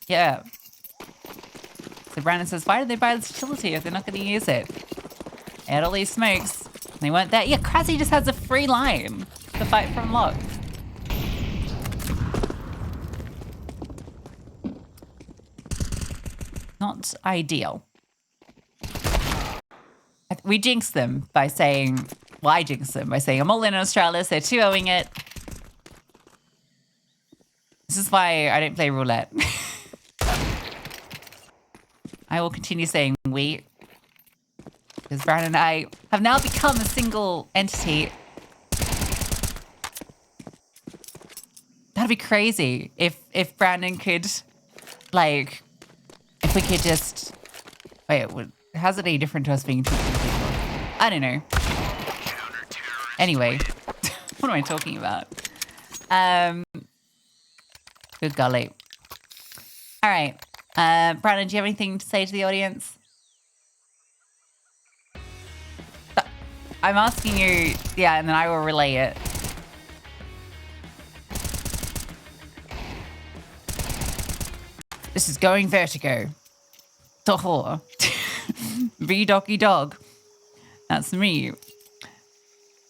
Yeah. So Brandon says, why did they buy this utility if they're not going to use it? They had all these smokes. They weren't there. Yeah, Krasi just has a free line to fight from lock. Not ideal. We jinxed them by saying, well, I jinxed them by saying, I'm all in on Astralis. They're 2-0ing it. This is why I don't play roulette. I will continue saying we. Because Brandon and I have now become a single entity. That'd be crazy if Brandon could, like, if we could just, wait, how's it any different to us being two people? I don't know. Anyway, what am I talking about? Good golly. All right. Brandon, do you have anything to say to the audience? I'm asking you, yeah, and then I will relay it. This is going Vertigo. Toho. V-Docky Dog. That's me.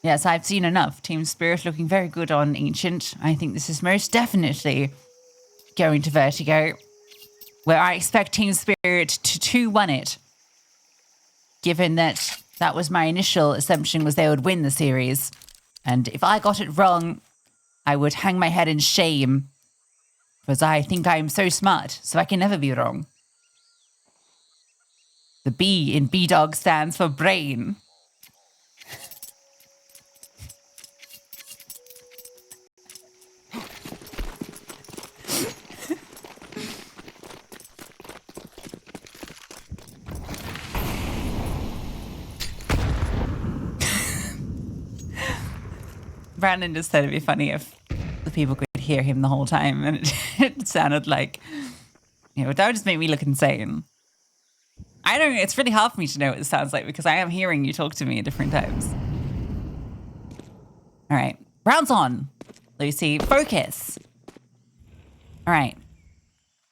Yes, I've seen enough. Team Spirit looking very good on Ancient. I think this is most definitely going to Vertigo, where I expect Team Spirit to 2-1 it. Given that that was my initial assumption was they would win the series. And if I got it wrong, I would hang my head in shame. Because I think I am so smart, so I can never be wrong. The B in B-Dog stands for brain. Brandon just said it'd be funny if the people could hear him the whole time, and it sounded like, you know, that would just make me look insane. I don't, it's really hard for me to know what it sounds like because I am hearing you talk to me at different times. All right, rounds on. Lucy, focus. All right.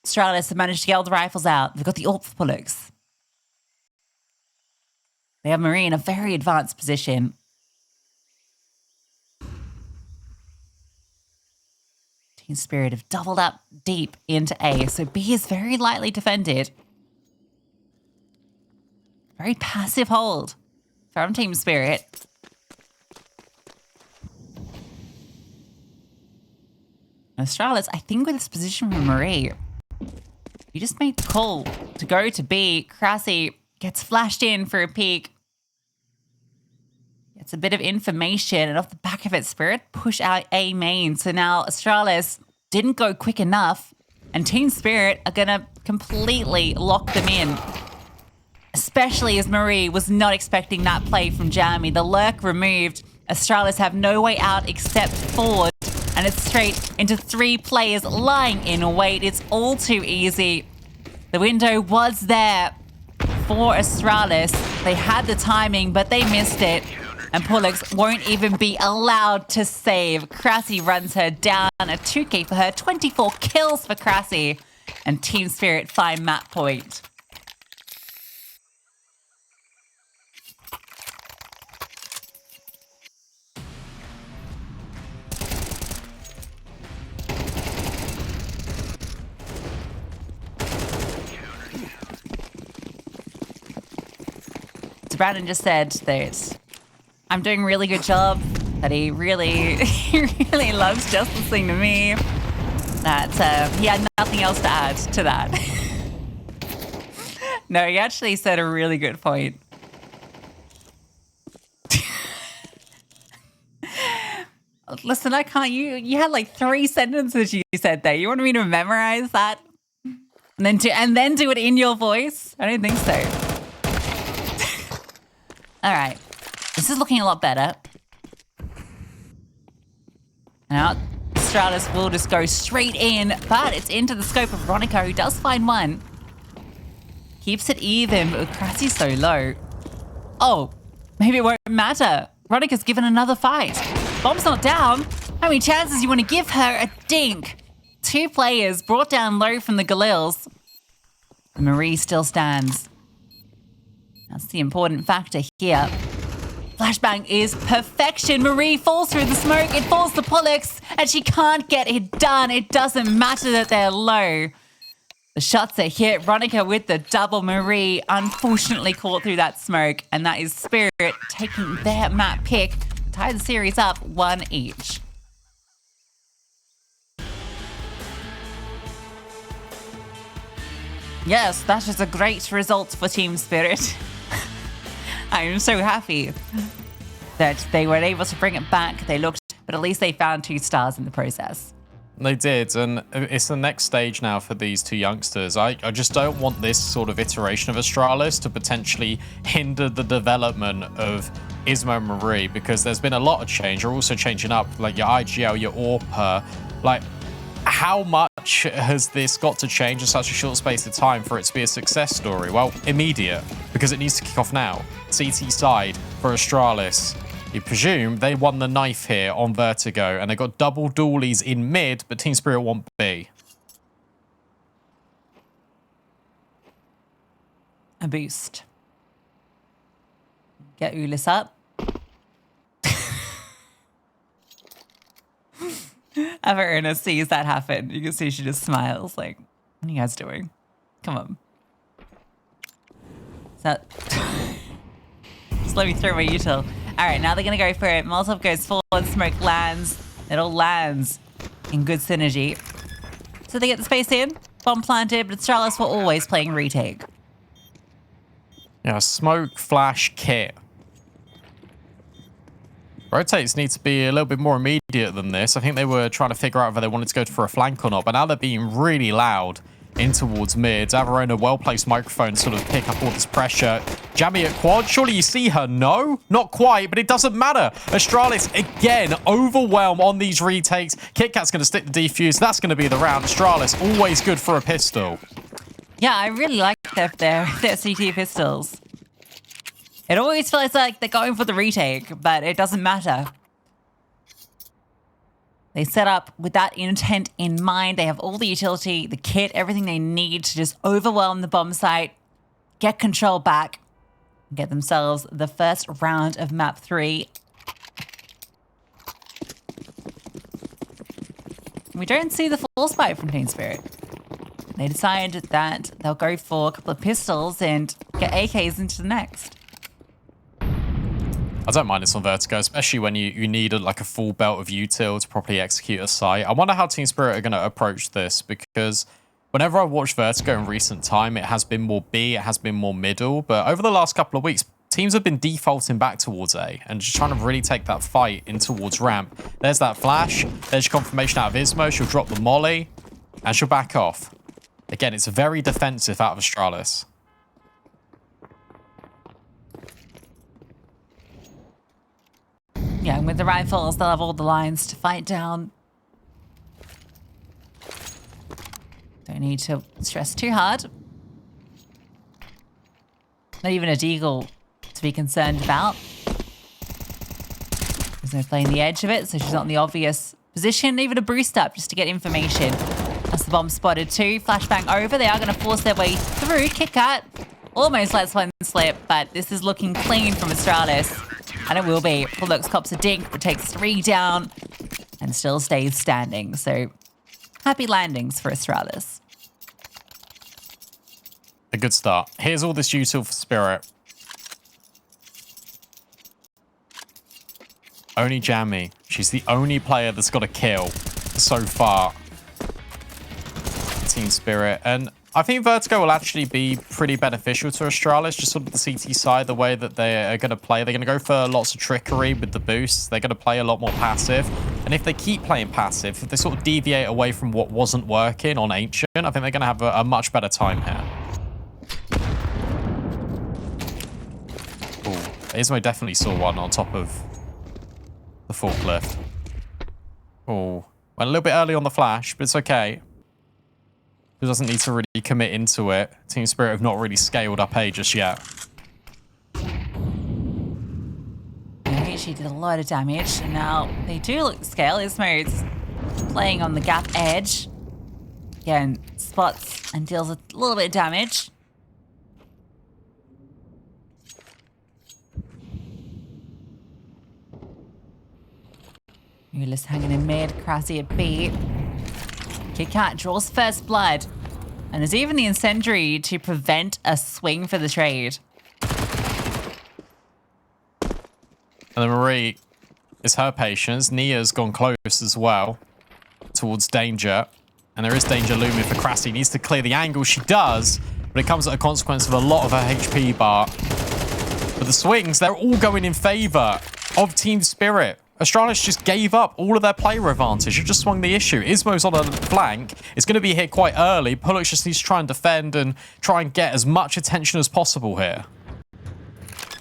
Astralis have managed to get all the rifles out. They've got the AWP for Pullux. They have Marie in a very advanced position. Team Spirit have doubled up deep into A, so B is very lightly defended. Very passive hold from Team Spirit. Astralis, I think with this position from Marie, you just made the call to go to B. Krasi gets flashed in for a peek. It's a bit of information, and off the back of it, Spirit push out A main. So now Astralis didn't go quick enough, and Team Spirit are going to completely lock them in. Especially as Marie was not expecting that play from Jamie. The lurk removed. Astralis have no way out except forward, and it's straight into 3 players lying in wait. It's all too easy. The window was there for Astralis. They had the timing, but they missed it. And Pullux won't even be allowed to save. Krasi runs her down. A 2K for her. 24 kills for Krasi. And Team Spirit find map point. So Brandon just said that I'm doing a really good job, that he really loves just listening to me, that he had nothing else to add to that. No, he actually said a really good point. Listen, I can't, you had like 3 sentences you said there. You want me to memorize that? And then do it in your voice? I don't think so. All right. This is looking a lot better. Now, Astralis will just go straight in, but it's into the scope of Ronica, who does find one. Keeps it even, but Krasi's so low. Oh, maybe it won't matter. Ronica's given another fight. Bomb's not down. How many chances you want to give her? A dink. 2 players brought down low from the Galils. Marie still stands. That's the important factor here. Flashbang is perfection. Marie falls through the smoke. It falls to Pullux, and she can't get it done. It doesn't matter that they're low. The shots are hit. Ronica with the double. Marie unfortunately caught through that smoke, and that is Spirit taking their map pick. Tie the series up 1 each. Yes, that is a great result for Team Spirit. I am so happy that they were able to bring it back. They looked, but at least they found 2 stars in the process. They did, and it's the next stage now for these 2 youngsters. I just don't want this sort of iteration of Astralis to potentially hinder the development of Ismo and Marie, because there's been a lot of change. You're also changing up, like, your IGL, your AWP. Like, how much has this got to change in such a short space of time for it to be a success story? Well, immediate. because it needs to kick off now. CT side for Astralis. You presume they won the knife here on Vertigo, and they got double dualies in mid, but Team Spirit want B. A boost. Get Ulyss up. Averna sees that happen. You can see she just smiles like, what are you guys doing? Come on. Is that... Just let me throw my util. All right, now they're going to go for it. Molotov goes forward, smoke lands. It all lands in good synergy. So they get the space in, bomb planted, but Astralis were always playing retake. Yeah, smoke, flash, kit. Rotates need to be a little bit more immediate than this. I think they were trying to figure out whether they wanted to go for a flank or not, but now they're being really loud in towards mid. Averona, well-placed microphone, sort of pick up all this pressure. Jammy at quad. Surely you see her? No, not quite, but it doesn't matter. Astralis, again, overwhelm on these retakes. KitKat's going to stick the defuse. That's going to be the round. Astralis, always good for a pistol. Yeah, I really like their CT pistols. It always feels like they're going for the retake, but it doesn't matter. They set up with that intent in mind. They have all the utility, the kit, everything they need to just overwhelm the bomb site, get control back, and get themselves the first round of map 3. We don't see the full spike from Team Spirit. They decide that they'll go for a couple of pistols and get AKs into the next. I don't mind this on Vertigo, especially when you need like a full belt of util to properly execute a site. I wonder how Team Spirit are going to approach this, because whenever I've watched Vertigo in recent time, it has been more B, it has been more middle, but over the last couple of weeks, teams have been defaulting back towards A and just trying to really take that fight in towards ramp. There's that flash, there's confirmation out of Ismo, she'll drop the molly, and she'll back off. Again, it's very defensive out of Astralis. Yeah, and with the rifles, they'll have all the lines to fight down. Don't need to stress too hard. Not even a deagle to be concerned about. There's no playing the edge of it, so she's not in the obvious position. Even a boost up just to get information. That's the bomb spotted too. Flashbang over. They are going to force their way through. KitKat almost lets one slip, but this is looking clean from Astralis. And it will be. Bulldogs cops a dink, but takes 3 down and still stays standing. So happy landings for Astralis. A good start. Here's all this util for Spirit. Only Jammy. She's the only player that's got a kill so far. Team Spirit. And I think Vertigo will actually be pretty beneficial to Astralis, just sort of the CT side, the way that they are going to play. They're going to go for lots of trickery with the boosts. They're going to play a lot more passive. And if they keep playing passive, if they sort of deviate away from what wasn't working on Ancient, I think they're going to have a much better time here. Ooh, Ismo definitely saw one on top of the forklift. Oh, went a little bit early on the flash, but it's okay. Who doesn't need to really commit into it. Team Spirit have not really scaled up A just yet. Yeah, she did a lot of damage, and now they do look to scale. Ismo's playing on the gap edge. Again, spots and deals a little bit of damage. Ulyss hanging in mid, Krasi at B. KitKat draws first blood, and there's even the incendiary to prevent a swing for the trade. And then Marie is her patience. Nia's gone close as well towards danger. And there is danger looming for Krasi. Needs to clear the angle. She does, but it comes at a consequence of a lot of her HP bar. But the swings, they're all going in favor of Team Spirit. Astralis just gave up all of their player advantage. It just swung the issue. Ismo's on a flank. It's going to be hit quite early. Pullux just needs to try and defend and try and get as much attention as possible here.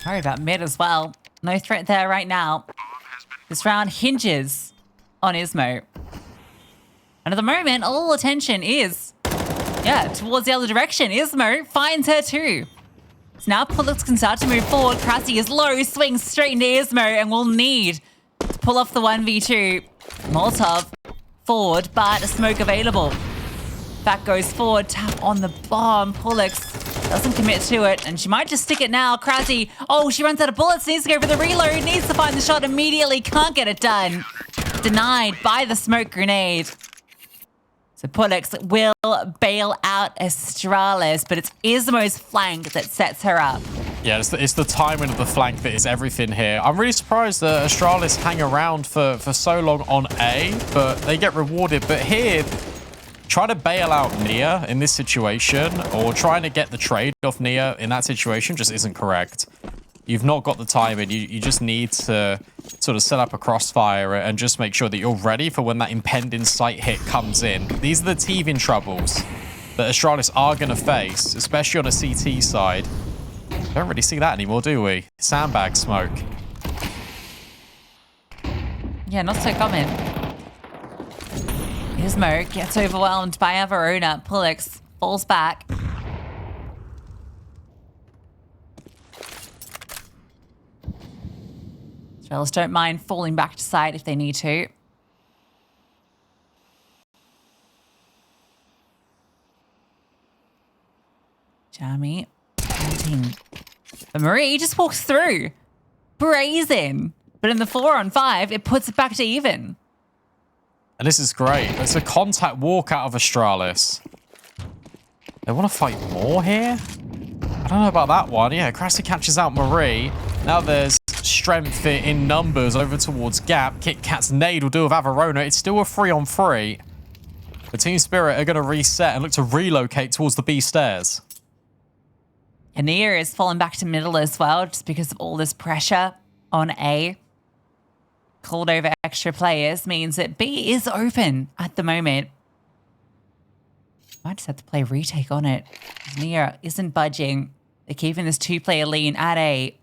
Worried about mid as well. No threat there right now. This round hinges on Ismo. And at the moment, all attention is, towards the other direction. Ismo finds her too. So now Pullux can start to move forward. Krasi is low, swings straight into Ismo, and will need to pull off the 1v2. Molotov forward, but a smoke available. Back goes forward, tap on the bomb. Pullux doesn't commit to it, and she might just stick it now. Krasi, oh, she runs out of bullets, needs to go for the reload, needs to find the shot immediately, can't get it done. Denied by the smoke grenade. So Pullux will bail out Astralis, but it's Ismo's flank that sets her up. Yeah, it's the timing of the flank that is everything here. I'm really surprised that Astralis hang around for so long on A, but they get rewarded. But here, trying to bail out Nia in this situation, or trying to get the trade off Nia in that situation just isn't correct. You've not got the timing. You just need to sort of set up a crossfire and just make sure that you're ready for when that impending sight hit comes in. These are the teething troubles that Astralis are going to face, especially on a CT side. Don't really see that anymore, do we? Sandbag smoke. Yeah, not so common. Ismo gets overwhelmed by Averona. Pullux falls back. Astralis don't mind falling back to side if they need to. Jamie. But Marie just walks through. Brazen. But in the 4-on-5, it puts it back to even. And this is great. It's a contact walk out of Astralis. They want to fight more here? I don't know about that one. Yeah, Krasi catches out Marie. Now there's strength in numbers over towards Gap. Kit Kat's nade will do with Averona. It's still a 3-on-3. The Team Spirit are going to reset and look to relocate towards the B stairs. Ania is falling back to middle as well, just because of all this pressure on A. Called over extra players means that B is open at the moment. Might just have to play retake on it. Nia isn't budging. They're keeping this 2-player lead at A.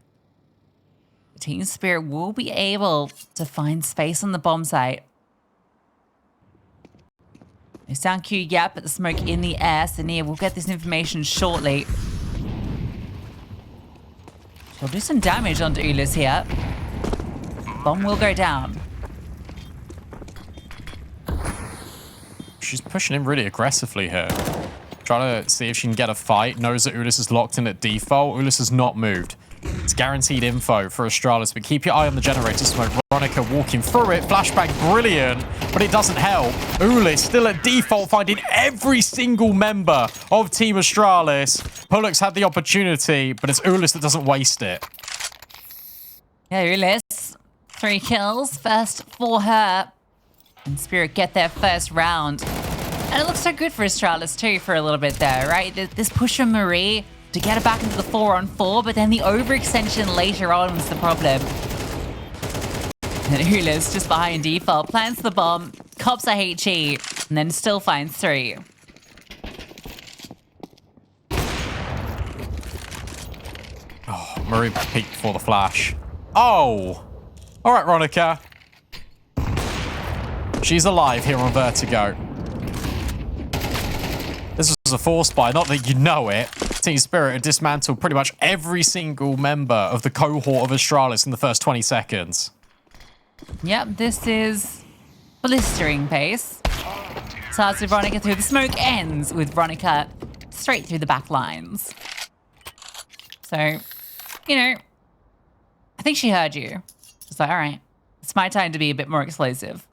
The Team Spirit will be able to find space on the bomb site. They sound Q yet, but the smoke in the air, so Nia will get this information shortly. She'll do some damage onto Ulis here. Bomb will go down. She's pushing in really aggressively here. Trying to see if she can get a fight. Knows that Ulis is locked in at default. Ulis has not moved. It's guaranteed info for Astralis, but keep your eye on the generator smoke. Veronica walking through it. Flashbang brilliant, but it doesn't help. Ulis still at default, finding every single member of Team Astralis. Pullux had the opportunity, but it's Ulis that doesn't waste it. Yeah, Ulis. 3 kills. First for her. And Spirit get their first round. And it looks so good for Astralis too for a little bit there, right? This push from Marie to get it back into the 4-on-4, but then the overextension later on was the problem. And Ulis just behind default, plants the bomb, cops a HE, and then still finds 3. Oh, Marie peeked before the flash. Oh! All right, Ronica. She's alive here on Vertigo. This was a force buy, not that you know it. Team Spirit had dismantled pretty much every single member of the cohort of Astralis in the first 20 seconds. Yep, this is blistering pace. Starts with Ronica through the smoke, ends with Ronica straight through the back lines. So, you know, I think she heard you. She's like, all right, it's my time to be a bit more explosive.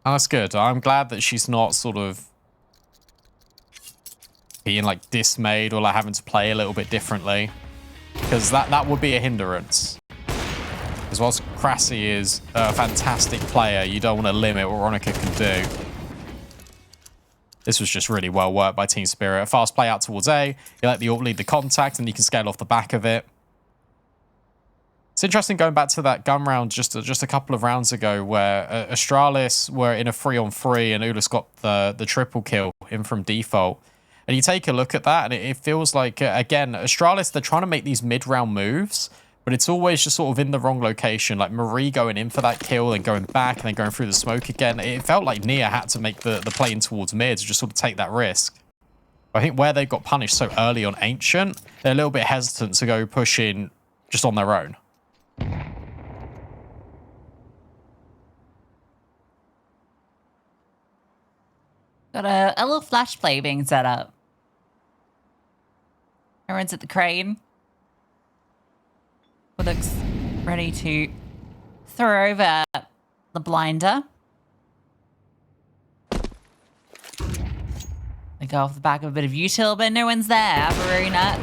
Oh, that's good. I'm glad that she's not sort of being like dismayed or like having to play a little bit differently, because that would be a hindrance. As well as Krasi is a fantastic player, you don't want to limit what Ronica can do. This was just really well worked by Team Spirit. A fast play out towards A. You let the ult lead the contact and you can scale off the back of it. It's interesting going back to that gun round just a couple of rounds ago where Astralis were in a 3-on-3 and Ulis got the triple kill in from default. And you take a look at that and it feels like, again, Astralis, they're trying to make these mid-round moves, but it's always just sort of in the wrong location. Like Marie going in for that kill, then going back, and then going through the smoke again. It felt like Nia had to make the play in towards mid to just sort of take that risk. I think where they got punished so early on Ancient, they're a little bit hesitant to go pushing just on their own. Got a little flash play being set up. Everyone's at the crane. Looks ready to throw over the blinder. They go off the back of a bit of util, but no one's there. Verona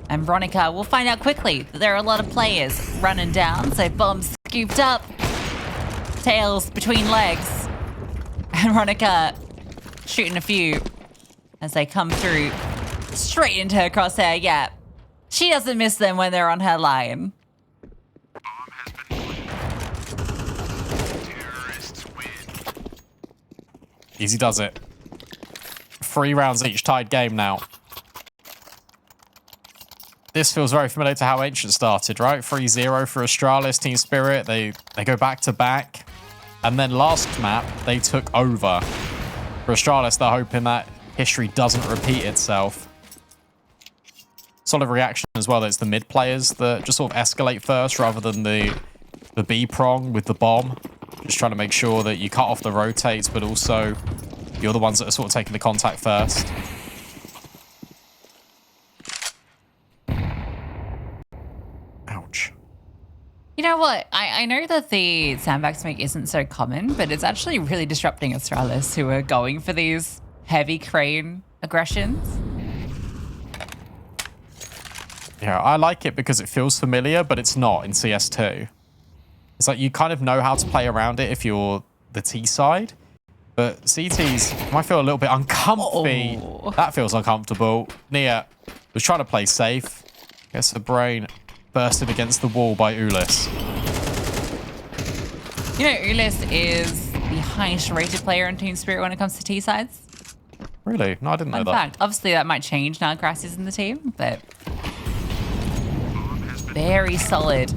and Veronica will find out quickly that there are a lot of players running down. So bombs scooped up, tails between legs, and Veronica shooting a few as they come through straight into her crosshair. Yeah, she doesn't miss them when they're on her line. Easy does it. 3 rounds each, tied game now. This feels very familiar to how Ancient started, right? 3-0 for Astralis, Team Spirit. They go back to back. And then last map, they took over. For Astralis, they're hoping that history doesn't repeat itself. Solid reaction as well that it's the mid players that just sort of escalate first rather than the B prong with the bomb. Just trying to make sure that you cut off the rotates, but also you're the ones that are sort of taking the contact first. Ouch. You know what? I know that the sandbag smoke isn't so common, but it's actually really disrupting Astralis, who are going for these heavy crane aggressions. Yeah, I like it because it feels familiar, but it's not in CS2. It's like you kind of know how to play around it if you're the T side. But CTs might feel a little bit uncomfy. Oh. That feels uncomfortable. Nia was trying to play safe. Gets her brain bursted against the wall by Ulyss. You know, Ulyss is the highest rated player in Team Spirit when it comes to T sides. Really? No, I didn't know that. In fact, obviously that might change now Grass is in the team, but very solid.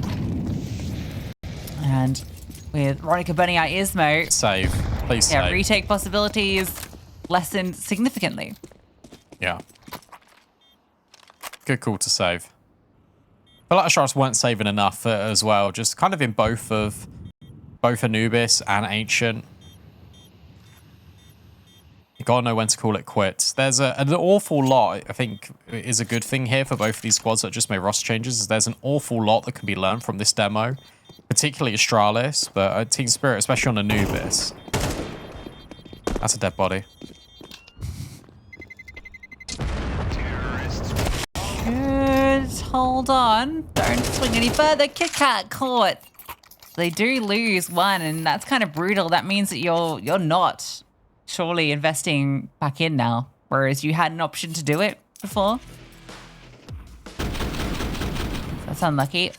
And with Veronica burning out Ismo, save. Please save. Yeah, retake possibilities lessened significantly. Yeah. Good call to save. I feel like Astralis weren't saving enough as well. Just kind of in both Anubis and Ancient. You gotta know when to call it quits. There's an awful lot, I think, is a good thing here for both of these squads that just made roster changes. Is there's an awful lot that can be learned from this demo. Particularly Astralis, but Team Spirit, especially on Anubis. That's a dead body. Good. Hold on. Don't swing any further. Kit Kat caught. They do lose one, and that's kind of brutal. That means that you're not surely investing back in now, whereas you had an option to do it before. That's unlucky.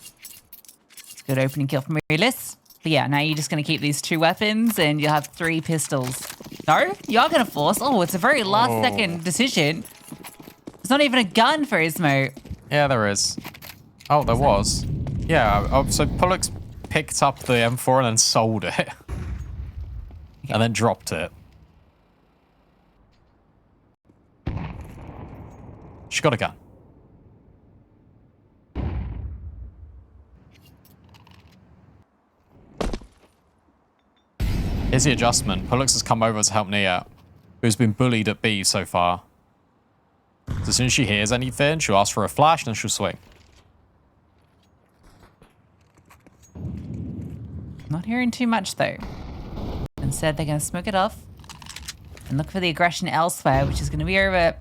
Good opening kill from Ulyss. But yeah, now you're just going to keep these 2 weapons and you'll have 3 pistols. No, you are going to force. Oh, it's a very last second decision. There's not even a gun for Ismo. Yeah, there is. Oh, there was. Yeah, so Pollux picked up the M4 and then sold it. Okay. And then dropped it. She got a gun. Here's the adjustment. Pollux has come over to help Nia, who's been bullied at B so far. So as soon as she hears anything, she'll ask for a flash, then she'll swing. Not hearing too much, though. Instead, they're going to smoke it off and look for the aggression elsewhere, which is going to be over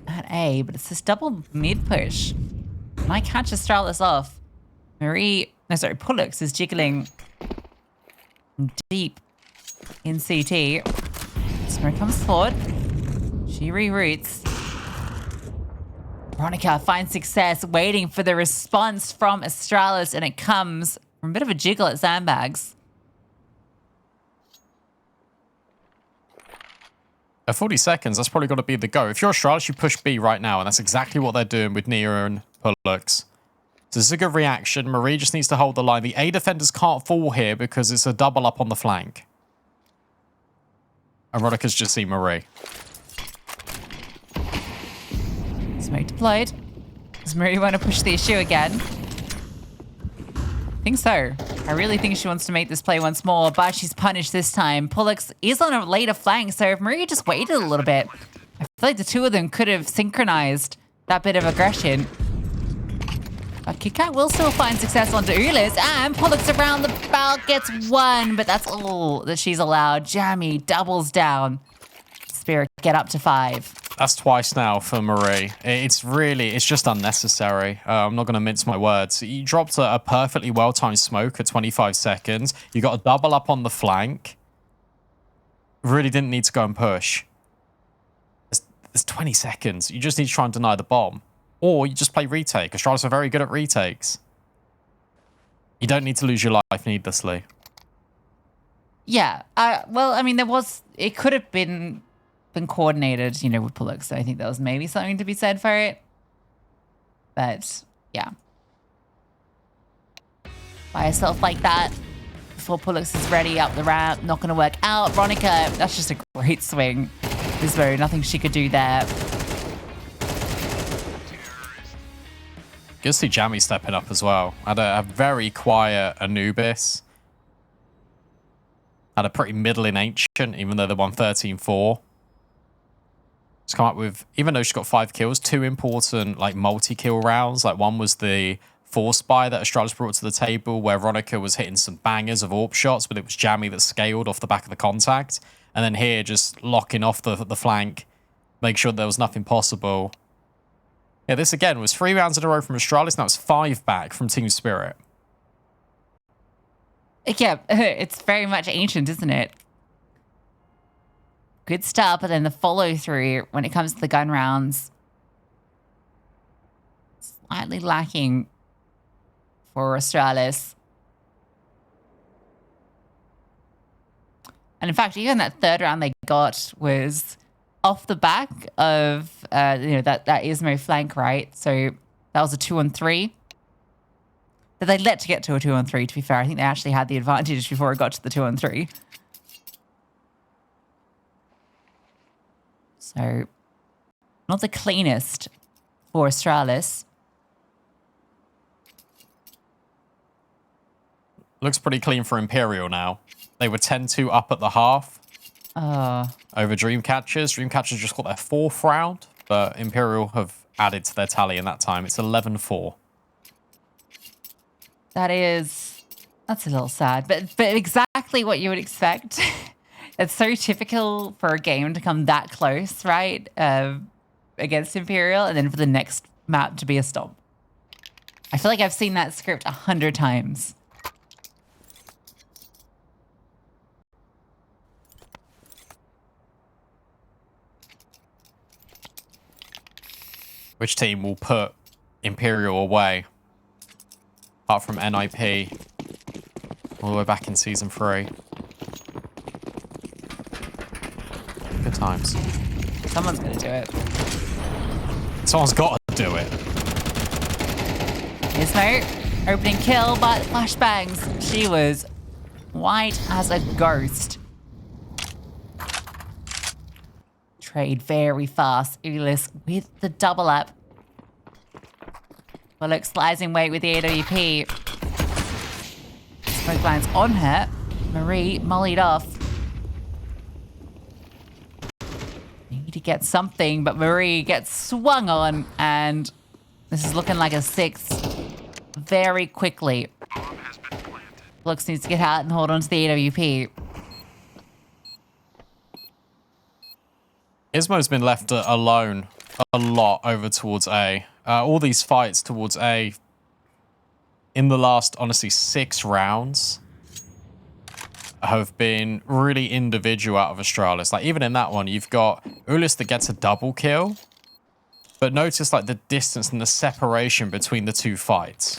at A, but it's this double mid push. Might catch Astralis off. Pollux is jiggling deep in CT. Smoke comes forward. She reroutes. Veronica finds success, waiting for the response from Astralis, and it comes from a bit of a jiggle at sandbags. At 40 seconds, that's probably got to be the go. If you're Astralis, you push B right now, and that's exactly what they're doing with Nia and Pollux. So this is a good reaction. Marie just needs to hold the line. The A defenders can't fall here because it's a double up on the flank. And Veronica's just seen Marie. Smoke deployed. Does Marie want to push the issue again? I think so. I really think she wants to make this play once more, but she's punished this time. Pollux is on a later flank, so if Marie just waited a little bit, I feel like the two of them could have synchronized that bit of aggression. But KitKat will still find success onto Ulis, and Pollux around the belt gets one, but that's all that she's allowed. Jammy doubles down. Spirit get up to 5. That's twice now for Marie. It's just unnecessary. I'm not going to mince my words. You dropped a perfectly well-timed smoke at 25 seconds. You got a double up on the flank. Really didn't need to go and push. There's 20 seconds. You just need to try and deny the bomb. Or you just play retake. Astralis are very good at retakes. You don't need to lose your life needlessly. Yeah. Well, I mean, it could have been coordinated, with Pollux. So I think there was maybe something to be said for it. But yeah. By herself like that, before Pollux is ready up the ramp, not going to work out. Veronica, that's just a great swing. There's very nothing she could do there. Good to see Jammy stepping up as well. Had a very quiet Anubis. Had a pretty middling Ancient, even though they won 13-4. She's come up with, even though she's got 5 kills, 2 important multi-kill rounds. One was the Force Buy that Astralis brought to the table, where Veronica was hitting some bangers of AWP shots, but it was Jammy that scaled off the back of the contact. And then here, just locking off the flank, make sure there was nothing possible. Yeah, this again was 3 rounds in a row from Astralis. Now it's 5 back from Team Spirit. Yeah, it's very much Ancient, isn't it? Good start, but then the follow-through when it comes to the gun rounds, slightly lacking for Astralis. And in fact, even that 3rd round they got was off the back of that Ismo flank, right? So that was a 2-on-3. That they let to get to a 2-on-3, to be fair. I think they actually had the advantage before it got to the 2-on-3. So, not the cleanest for Astralis. Looks pretty clean for Imperial now. They were 10-2 up at the half over Dreamcatchers. Dreamcatchers just got their 4th round, but Imperial have added to their tally in that time. It's 11-4. That's a little sad, but exactly what you would expect. It's so typical for a game to come that close, right? Against Imperial, and then for the next map to be a stomp. I feel like I've seen that script 100 times. Which team will put Imperial away? Apart from NIP. All the way back in Season 3. Good times. Someone's going to do it. Someone's got to do it. Ismo, opening kill, but flashbangs. She was white as a ghost. Trade very fast. Ulis with the double up. Pollux slides in weight with the AWP. Smoke lines on her. Marie mollied off. Need to get something, but Marie gets swung on, and this is looking like a 6 very quickly. Pollux needs to get out and hold on to the AWP. Ismo's been left alone a lot over towards A. All these fights towards A in the last, honestly, 6 rounds have been really individual out of Astralis. Even in that one, you've got Ulis that gets a double kill, but notice the distance and the separation between the 2 fights.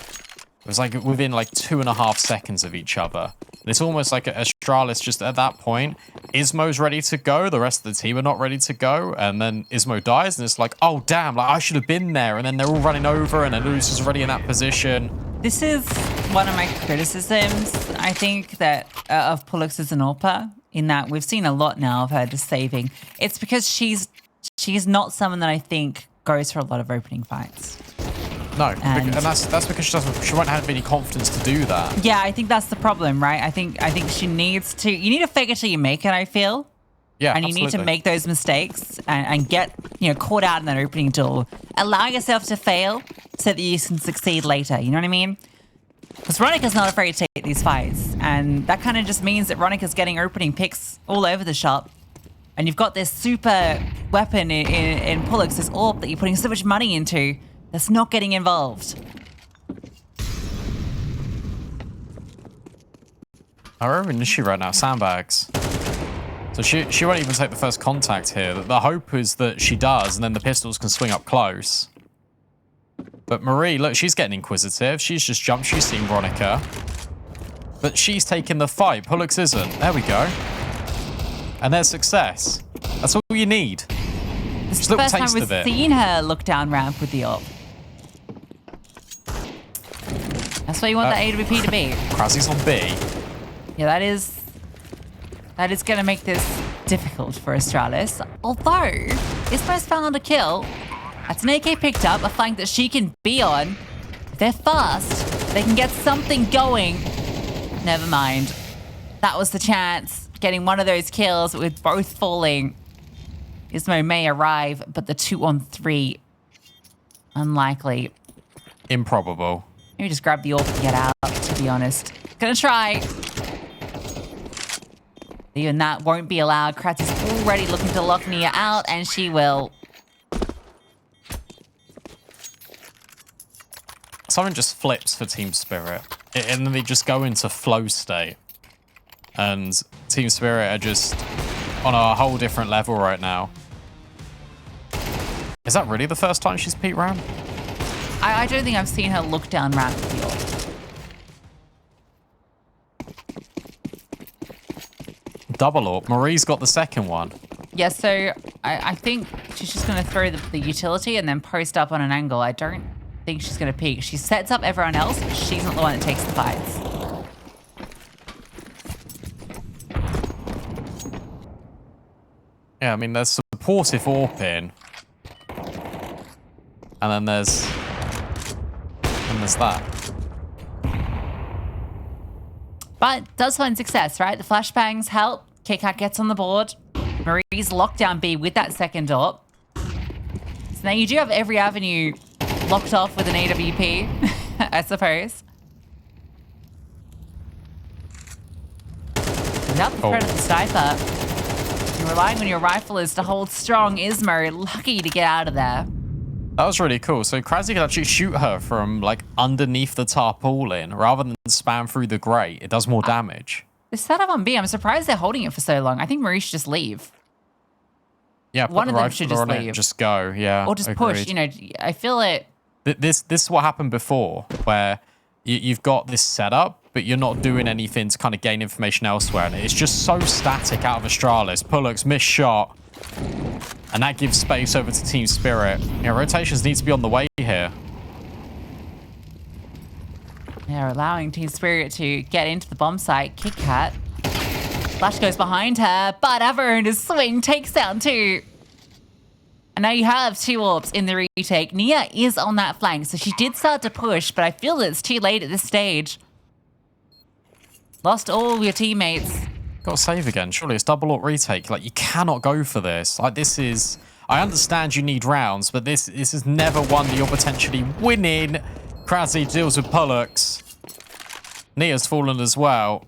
It was within 2.5 seconds of each other. And it's almost like Astralis just at that point, Ismo's ready to go, the rest of the team are not ready to go, and then Ismo dies, and it's oh damn, I should have been there, and then they're all running over, and then Ulis is already in that position. This is one of my criticisms, I think, that of Pollux as an AWPer, in that we've seen a lot now of her just saving. It's because she's not someone that I think goes for a lot of opening fights. No, and that's because she won't have any confidence to do that. Yeah, I think that's the problem, right? I think she needs to. You need to fake it till you make it. I feel. Yeah, and you need to make those mistakes and get caught out in that opening door. Allow yourself to fail so that you can succeed later. You know what I mean? Because Veronica's not afraid to take these fights, and that kind of just means that Veronica's getting opening picks all over the shop. And you've got this super weapon in Pollux, this AWP that you're putting so much money into that's not getting involved. I remember Nishi right now, sandbags. So she won't even take the first contact here. The hope is that she does, and then the pistols can swing up close. But Marie, look, she's getting inquisitive. She's just jumped. She's seen Veronica. But she's taking the fight. Pollux isn't. There we go. And there's success. That's all you need. This is the first time we've seen her look down ramp with the AWP. That's why you want the AWP to be. Krasi's on B. Yeah, that is going to make this difficult for Astralis. Although, Ismo's found a kill. That's an AK picked up, a flank that she can be on. If they're fast, they can get something going. Never mind. That was the chance. Getting one of those kills with both falling. Ismo may arrive, but the 2-on-3, unlikely. Improbable. Maybe just grab the AWP and get out, to be honest. Gonna try. Even that won't be allowed. Kratz is already looking to lock Nia out, and she will. Something just flips for Team Spirit. And then they just go into flow state. And Team Spirit are just on a whole different level right now. Is that really the first time she's peeked ramp? I don't think I've seen her look down ramp with the AWP. Double AWP. Marie's got the second one. Yeah, so I think she's just going to throw the utility and then post up on an angle. I don't think she's going to peek. She sets up everyone else, but she's not the one that takes the fights. Yeah, I mean, there's supportive AWP in. And then there's that. But does find success, right? The flashbangs help. KitKat gets on the board. Marie's locked down B with that second AWP. So now you do have every avenue locked off with an AWP, I suppose. Without the threat of the sniper, you're relying on your riflers to hold strong. Ismo lucky to get out of there. That was really cool. So Krasi could actually shoot her from like underneath the tarpaulin rather than spam through the grate. It does more damage. The setup on B, I'm surprised they're holding it for so long. I think Marie should just leave. Yeah, one of them should just leave. Just go, yeah. Or just push, I feel it. This is what happened before, where you've got this setup, but you're not doing anything to kind of gain information elsewhere. And it's just so static out of Astralis. Pollux, missed shot. And that gives space over to Team Spirit. Yeah, rotations need to be on the way here. They're allowing Team Spirit to get into the bomb site. KitKat. Flash goes behind her, but Avern's swing takes down two. And now you have two AWPs in the retake. Nia is on that flank, so she did start to push, but I feel that it's too late at this stage. Lost all your teammates. Got to save again. Surely it's double AWP retake. Like, you cannot go for this. Like, this is... I understand you need rounds, but this is never one that you're potentially winning. Krasi deals with Pollux. Nia's fallen as well.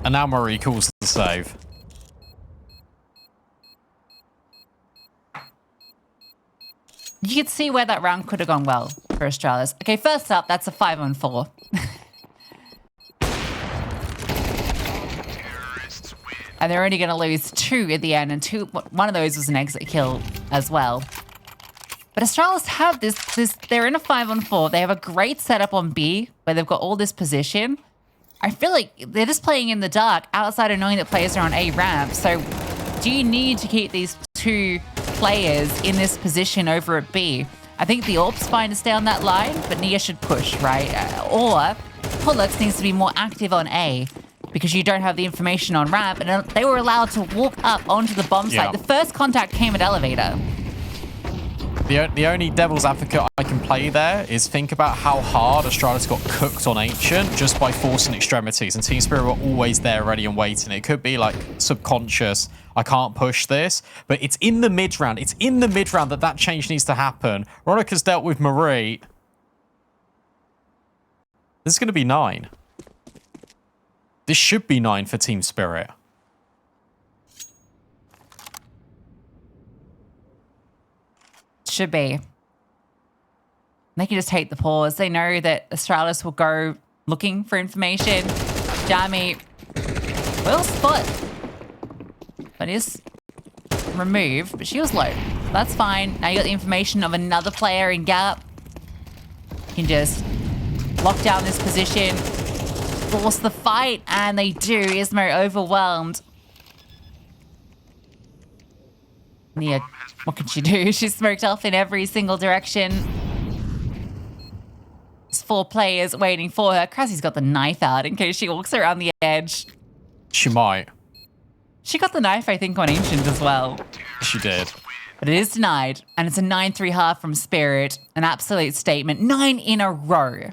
And now Marie calls the save. You could see where that round could have gone well for Astralis. Okay, first up, that's a 5-on-4. And they're only going to lose two at the end, and one of those was an exit kill as well. But Astralis have this, they're in a 5-on-4. They have a great setup on B, where they've got all this position. I feel like they're just playing in the dark, outside of knowing that players are on A ramp. So do you need to keep these two players in this position over at B? I think the AWP's fine to stay on that line, but Nia should push, right? Or Pollux needs to be more active on A, because you don't have the information on ramp, and they were allowed to walk up onto the bomb site. The first contact came at elevator. The only devil's advocate I can play there is think about how hard Astralis got cooked on Ancient just by forcing extremities, and Team Spirit were always there ready and waiting. It could be like subconscious, I can't push this, but it's in the mid round. It's in the mid round that change needs to happen. Ronica's dealt with Marie. This is going to be 9. This should be 9 for Team Spirit. Should be. They can just take the pause. They know that Astralis will go looking for information. Jamie will spot, but is removed. But she was low. That's fine. Now you got the information of another player in gap. You can just lock down this position, force the fight, and they do. Ismo overwhelmed. Nia, what can she do? She's smoked off in every single direction. There's 4 players waiting for her. Crassie's got the knife out in case she walks around the edge. She might. She got the knife, I think, on Ancient as well. She did. But it is denied, and it's a 9-3 half from Spirit. An absolute statement. 9 in a row.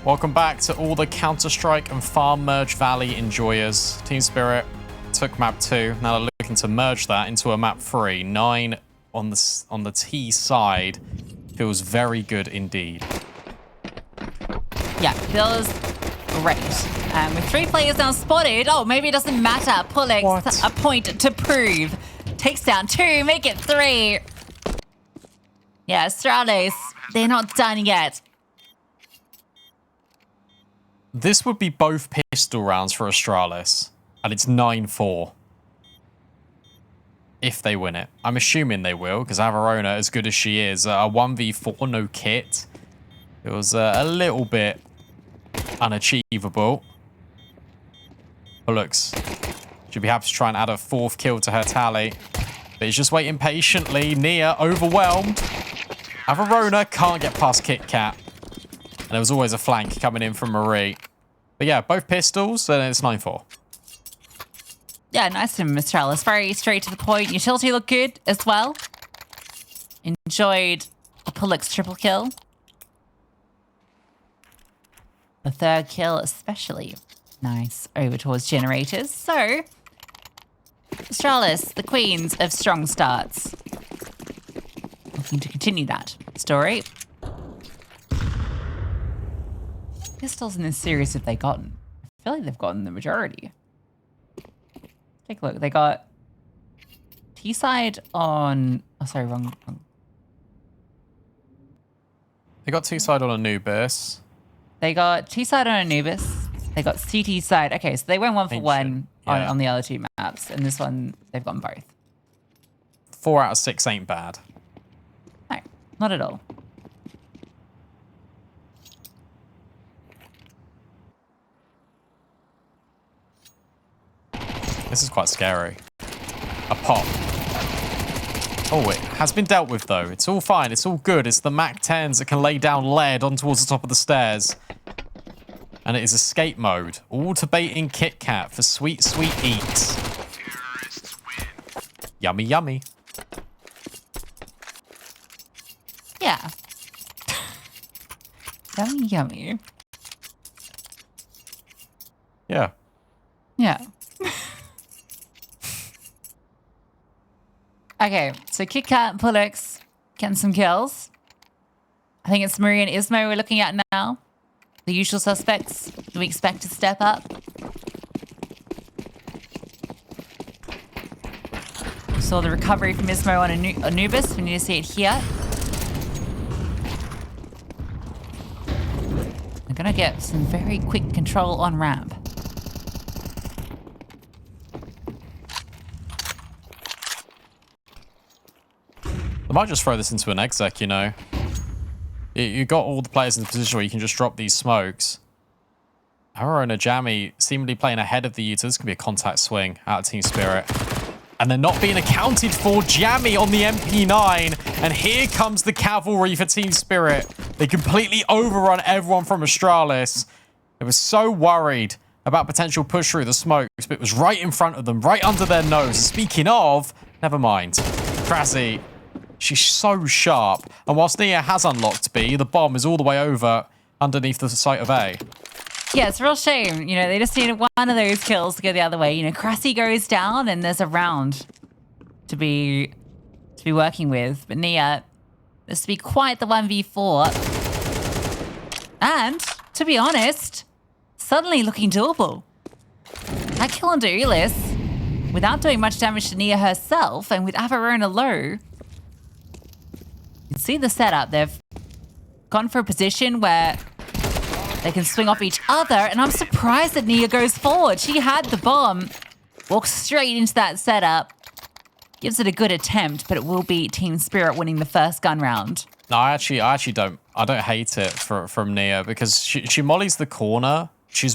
Welcome back to all the Counter-Strike and Farm Merge Valley enjoyers. Team Spirit took map 2. Now they're looking to merge that into a map 3. 9 on the T side. Feels very good indeed. Yeah, feels great. And with 3 players now spotted, oh, maybe it doesn't matter. Pullix, a point to prove. Takes down 2, make it 3. Yeah, Astralis, they're not done yet. This would be both pistol rounds for Astralis, and it's 9-4. If they win it. I'm assuming they will, because Averona, as good as she is, a 1v4, no kit. It was a little bit unachievable. Pullix should be happy to try and add a 4th kill to her tally. But he's just waiting patiently. Nia overwhelmed. Averona can't get past Kit Kat. And there was always a flank coming in from Marie. But yeah, both pistols, and it's 9-4. Yeah, nice from Astralis. Very straight to the point. Utility looked good as well. Enjoyed the Pullix triple kill. The 3rd kill especially. Nice. Over towards generators. So, Astralis, the queens of strong starts. Looking to continue that story. Pistols in this series have they gotten? I feel like they've gotten the majority. Take a look. They got T-side on... Oh, sorry, wrong. They got T-side on Anubis. They got T-side on Anubis. They got CT side. Okay, so they went 1 for 1 on the other 2 maps. And this one, they've gone both. 4 out of 6 ain't bad. No, not at all. This is quite scary. A pop. Oh, it has been dealt with, though. It's all fine. It's all good. It's the MAC-10s that can lay down lead on towards the top of the stairs. And it is escape mode. All to bait in Kit Kat for sweet, sweet eats. Yummy, yummy. Yeah. Yummy, yummy. Yeah. Yeah. Okay, so Kit Kat and Pullix getting some kills. I think it's Marie and Ismo we're looking at now. The usual suspects. Do we expect to step up? We saw the recovery from Ismo on Anubis. We need to see it here. We're going to get some very quick control on ramp. I might just throw this into an exec, you know. You got all the players in the position where you can just drop these smokes. Averona Jammy seemingly playing ahead of the U. This could be a contact swing out of Team Spirit. And they're not being accounted for. Jammy on the MP9. And here comes the cavalry for Team Spirit. They completely overrun everyone from Astralis. They were so worried about potential push through the smokes, but it was right in front of them, right under their nose. Speaking of, never mind. Krasi. She's so sharp. And whilst Nia has unlocked B, the bomb is all the way over underneath the site of A. Yeah, it's a real shame. You know, they just needed one of those kills to go the other way. You know, Krasi goes down and there's a round to be working with. But Nia, this to be quite the 1v4. And, to be honest, suddenly looking doable. That kill onto Ulyss, without doing much damage to Nia herself, and with Averona low, you can see the setup. They've gone for a position where they can swing off each other, and I'm surprised that Nia goes forward. She had the bomb, walks straight into that setup, gives it a good attempt, but it will be Team Spirit winning the first gun round. No, I actually don't. I don't hate it from Nia because she mollies the corner. She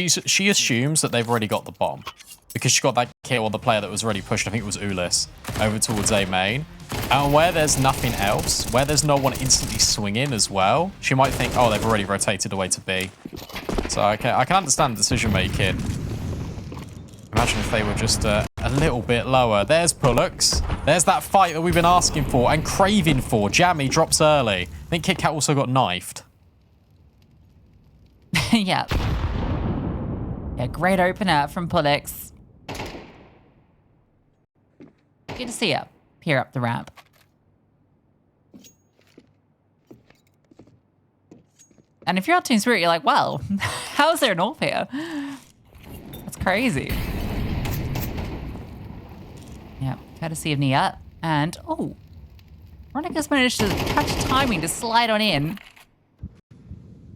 assumes that they've already got the bomb because she got that kill on the player that was already pushed. I think it was Ulyss over towards A main. And where there's nothing else, where there's no one instantly swinging as well, she might think, oh, they've already rotated away to B. So I can understand the decision making. Imagine if they were just a little bit lower. There's Pullix. There's that fight that we've been asking for and craving for. Jammy drops early. I think Kit Kat also got knifed. Yeah. Yeah, great opener from Pullix. Good to see her peer up the ramp. And if you're on Team Spirit, you're like, well, how is there an AWP here? That's crazy. Yeah, courtesy of Nia. And, oh, Veronica's managed to catch timing to slide on in.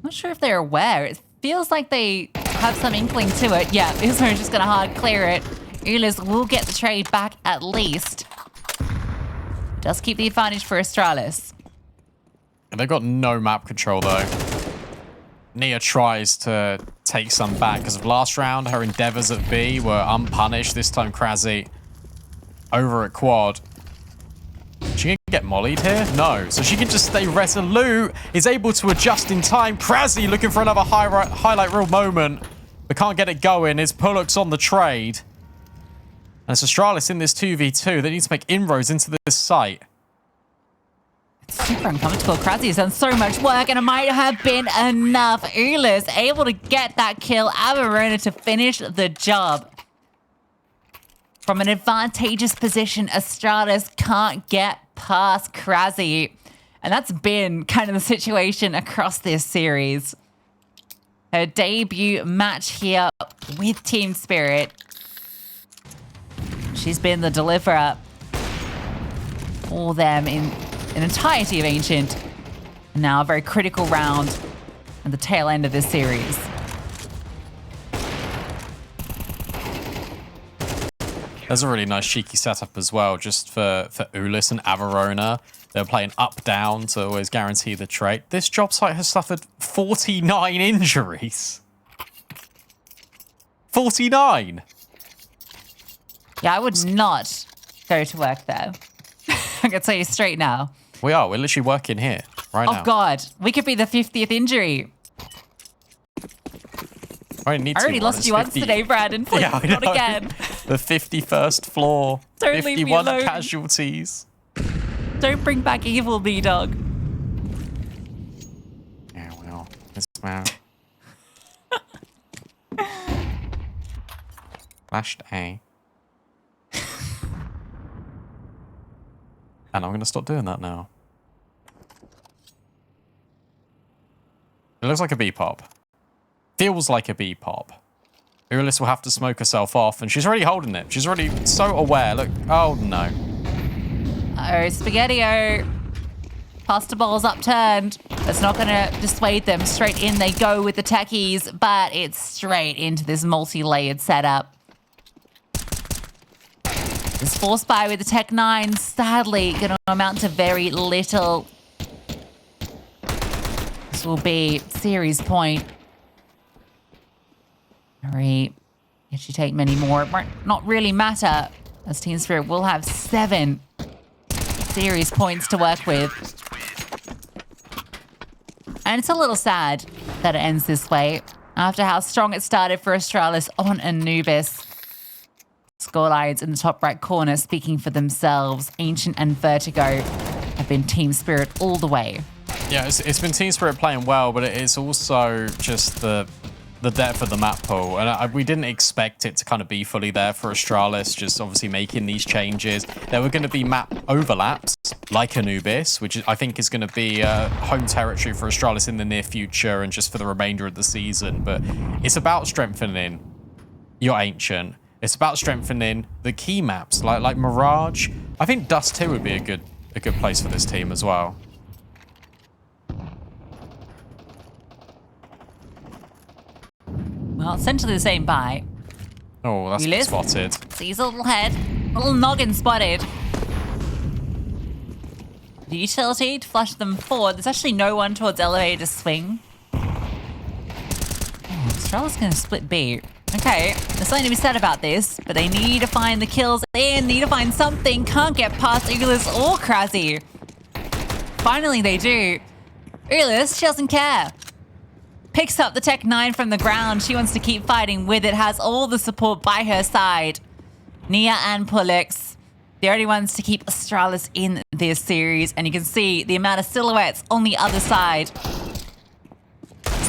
Not sure if they're aware. It feels like they have some inkling to it. Yeah, Isma's just going to hard clear it. Ulis will get the trade back at least. Does keep the advantage for Astralis. And they've got no map control, though. Nia tries to take some back because of last round. Her endeavors at B were unpunished. This time, Krasi over at quad. She can get mollied here? No. So she can just stay resolute. Is able to adjust in time. Krasi looking for another highlight reel moment. But can't get it going. His Pullux on the trade. And it's Astralis in this 2v2. They need to make inroads into this site. It's super uncomfortable. Krasi has done so much work, and it might have been enough. Ulis able to get that kill. Averona to finish the job. From an advantageous position, Astralis can't get past Krasi. And that's been kind of the situation across this series. Her debut match here with Team Spirit. She's been the deliverer for them in an entirety of Ancient. And now a very critical round at the tail end of this series. There's a really nice cheeky setup as well, just for Ulis and Averona. They're playing up-down to always guarantee the trade. This job site has suffered 49 injuries. 49! Yeah, I would not go to work there. I can tell you straight now. We are. We're literally working here right now. Oh, God. We could be the 50th injury. I already lost you once today, Brandon. Please, yeah, not again. The 51st floor. Don't leave me 51 alone. casualties. Don't bring back evil, B-Dog. Yeah, well, this man. Flashed A. And I'm going to stop doing that now. It looks like a B-pop. Feels like a B-pop. Ulis will have to smoke herself off, and she's already holding it. She's already so aware. Look, oh no. Oh, Spaghetti-O. Pasta ball's upturned. That's not going to dissuade them. Straight in they go with the techies, but it's straight into this multi-layered setup. This force buy with the Tech 9, sadly, going to amount to very little. This will be series point. Hurry. If she take many more, it might not really matter, as Team Spirit will have 7 series points to work with. And it's a little sad that it ends this way, after how strong it started for Astralis on Anubis. Scorelines in the top right corner speaking for themselves. Ancient and Vertigo have been Team Spirit all the way. Yeah, it's been Team Spirit playing well, but it is also just the depth of the map pool. And we didn't expect it to kind of be fully there for Astralis, just obviously making these changes. There were going to be map overlaps, like Anubis, which I think is going to be home territory for Astralis in the near future and just for the remainder of the season. But it's about strengthening your Ancient. It's about strengthening the key maps, like Mirage. I think Dust 2 would be a good place for this team as well. Well, essentially the same buy. Oh, that's Ulis spotted. sees a little head, a little noggin spotted. The utility to flush them forward. There's actually no one towards elevator to swing. Oh, Astralis going to split B. Okay, there's something to be said about this, but they need to find the kills in, need to find something, can't get past Ulis or Krasi. Finally they do. Ulis, she doesn't care. Picks up the Tech 9 from the ground. She wants to keep fighting with it, has all the support by her side. Nia and Pullux, the only ones to keep Astralis in this series, and you can see the amount of silhouettes on the other side.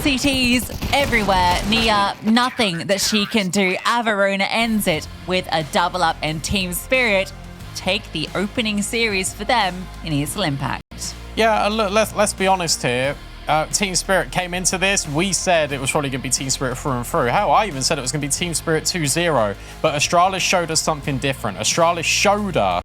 CTs everywhere. Nia, nothing that she can do. Averona ends it with a double up, and Team Spirit take the opening series for them in ESL Impact. Yeah, let's be honest here. Team Spirit came into this. We said it was probably going to be Team Spirit through and through. Hell, I even said it was going to be Team Spirit 2-0. But Astralis showed us something different. Astralis showed us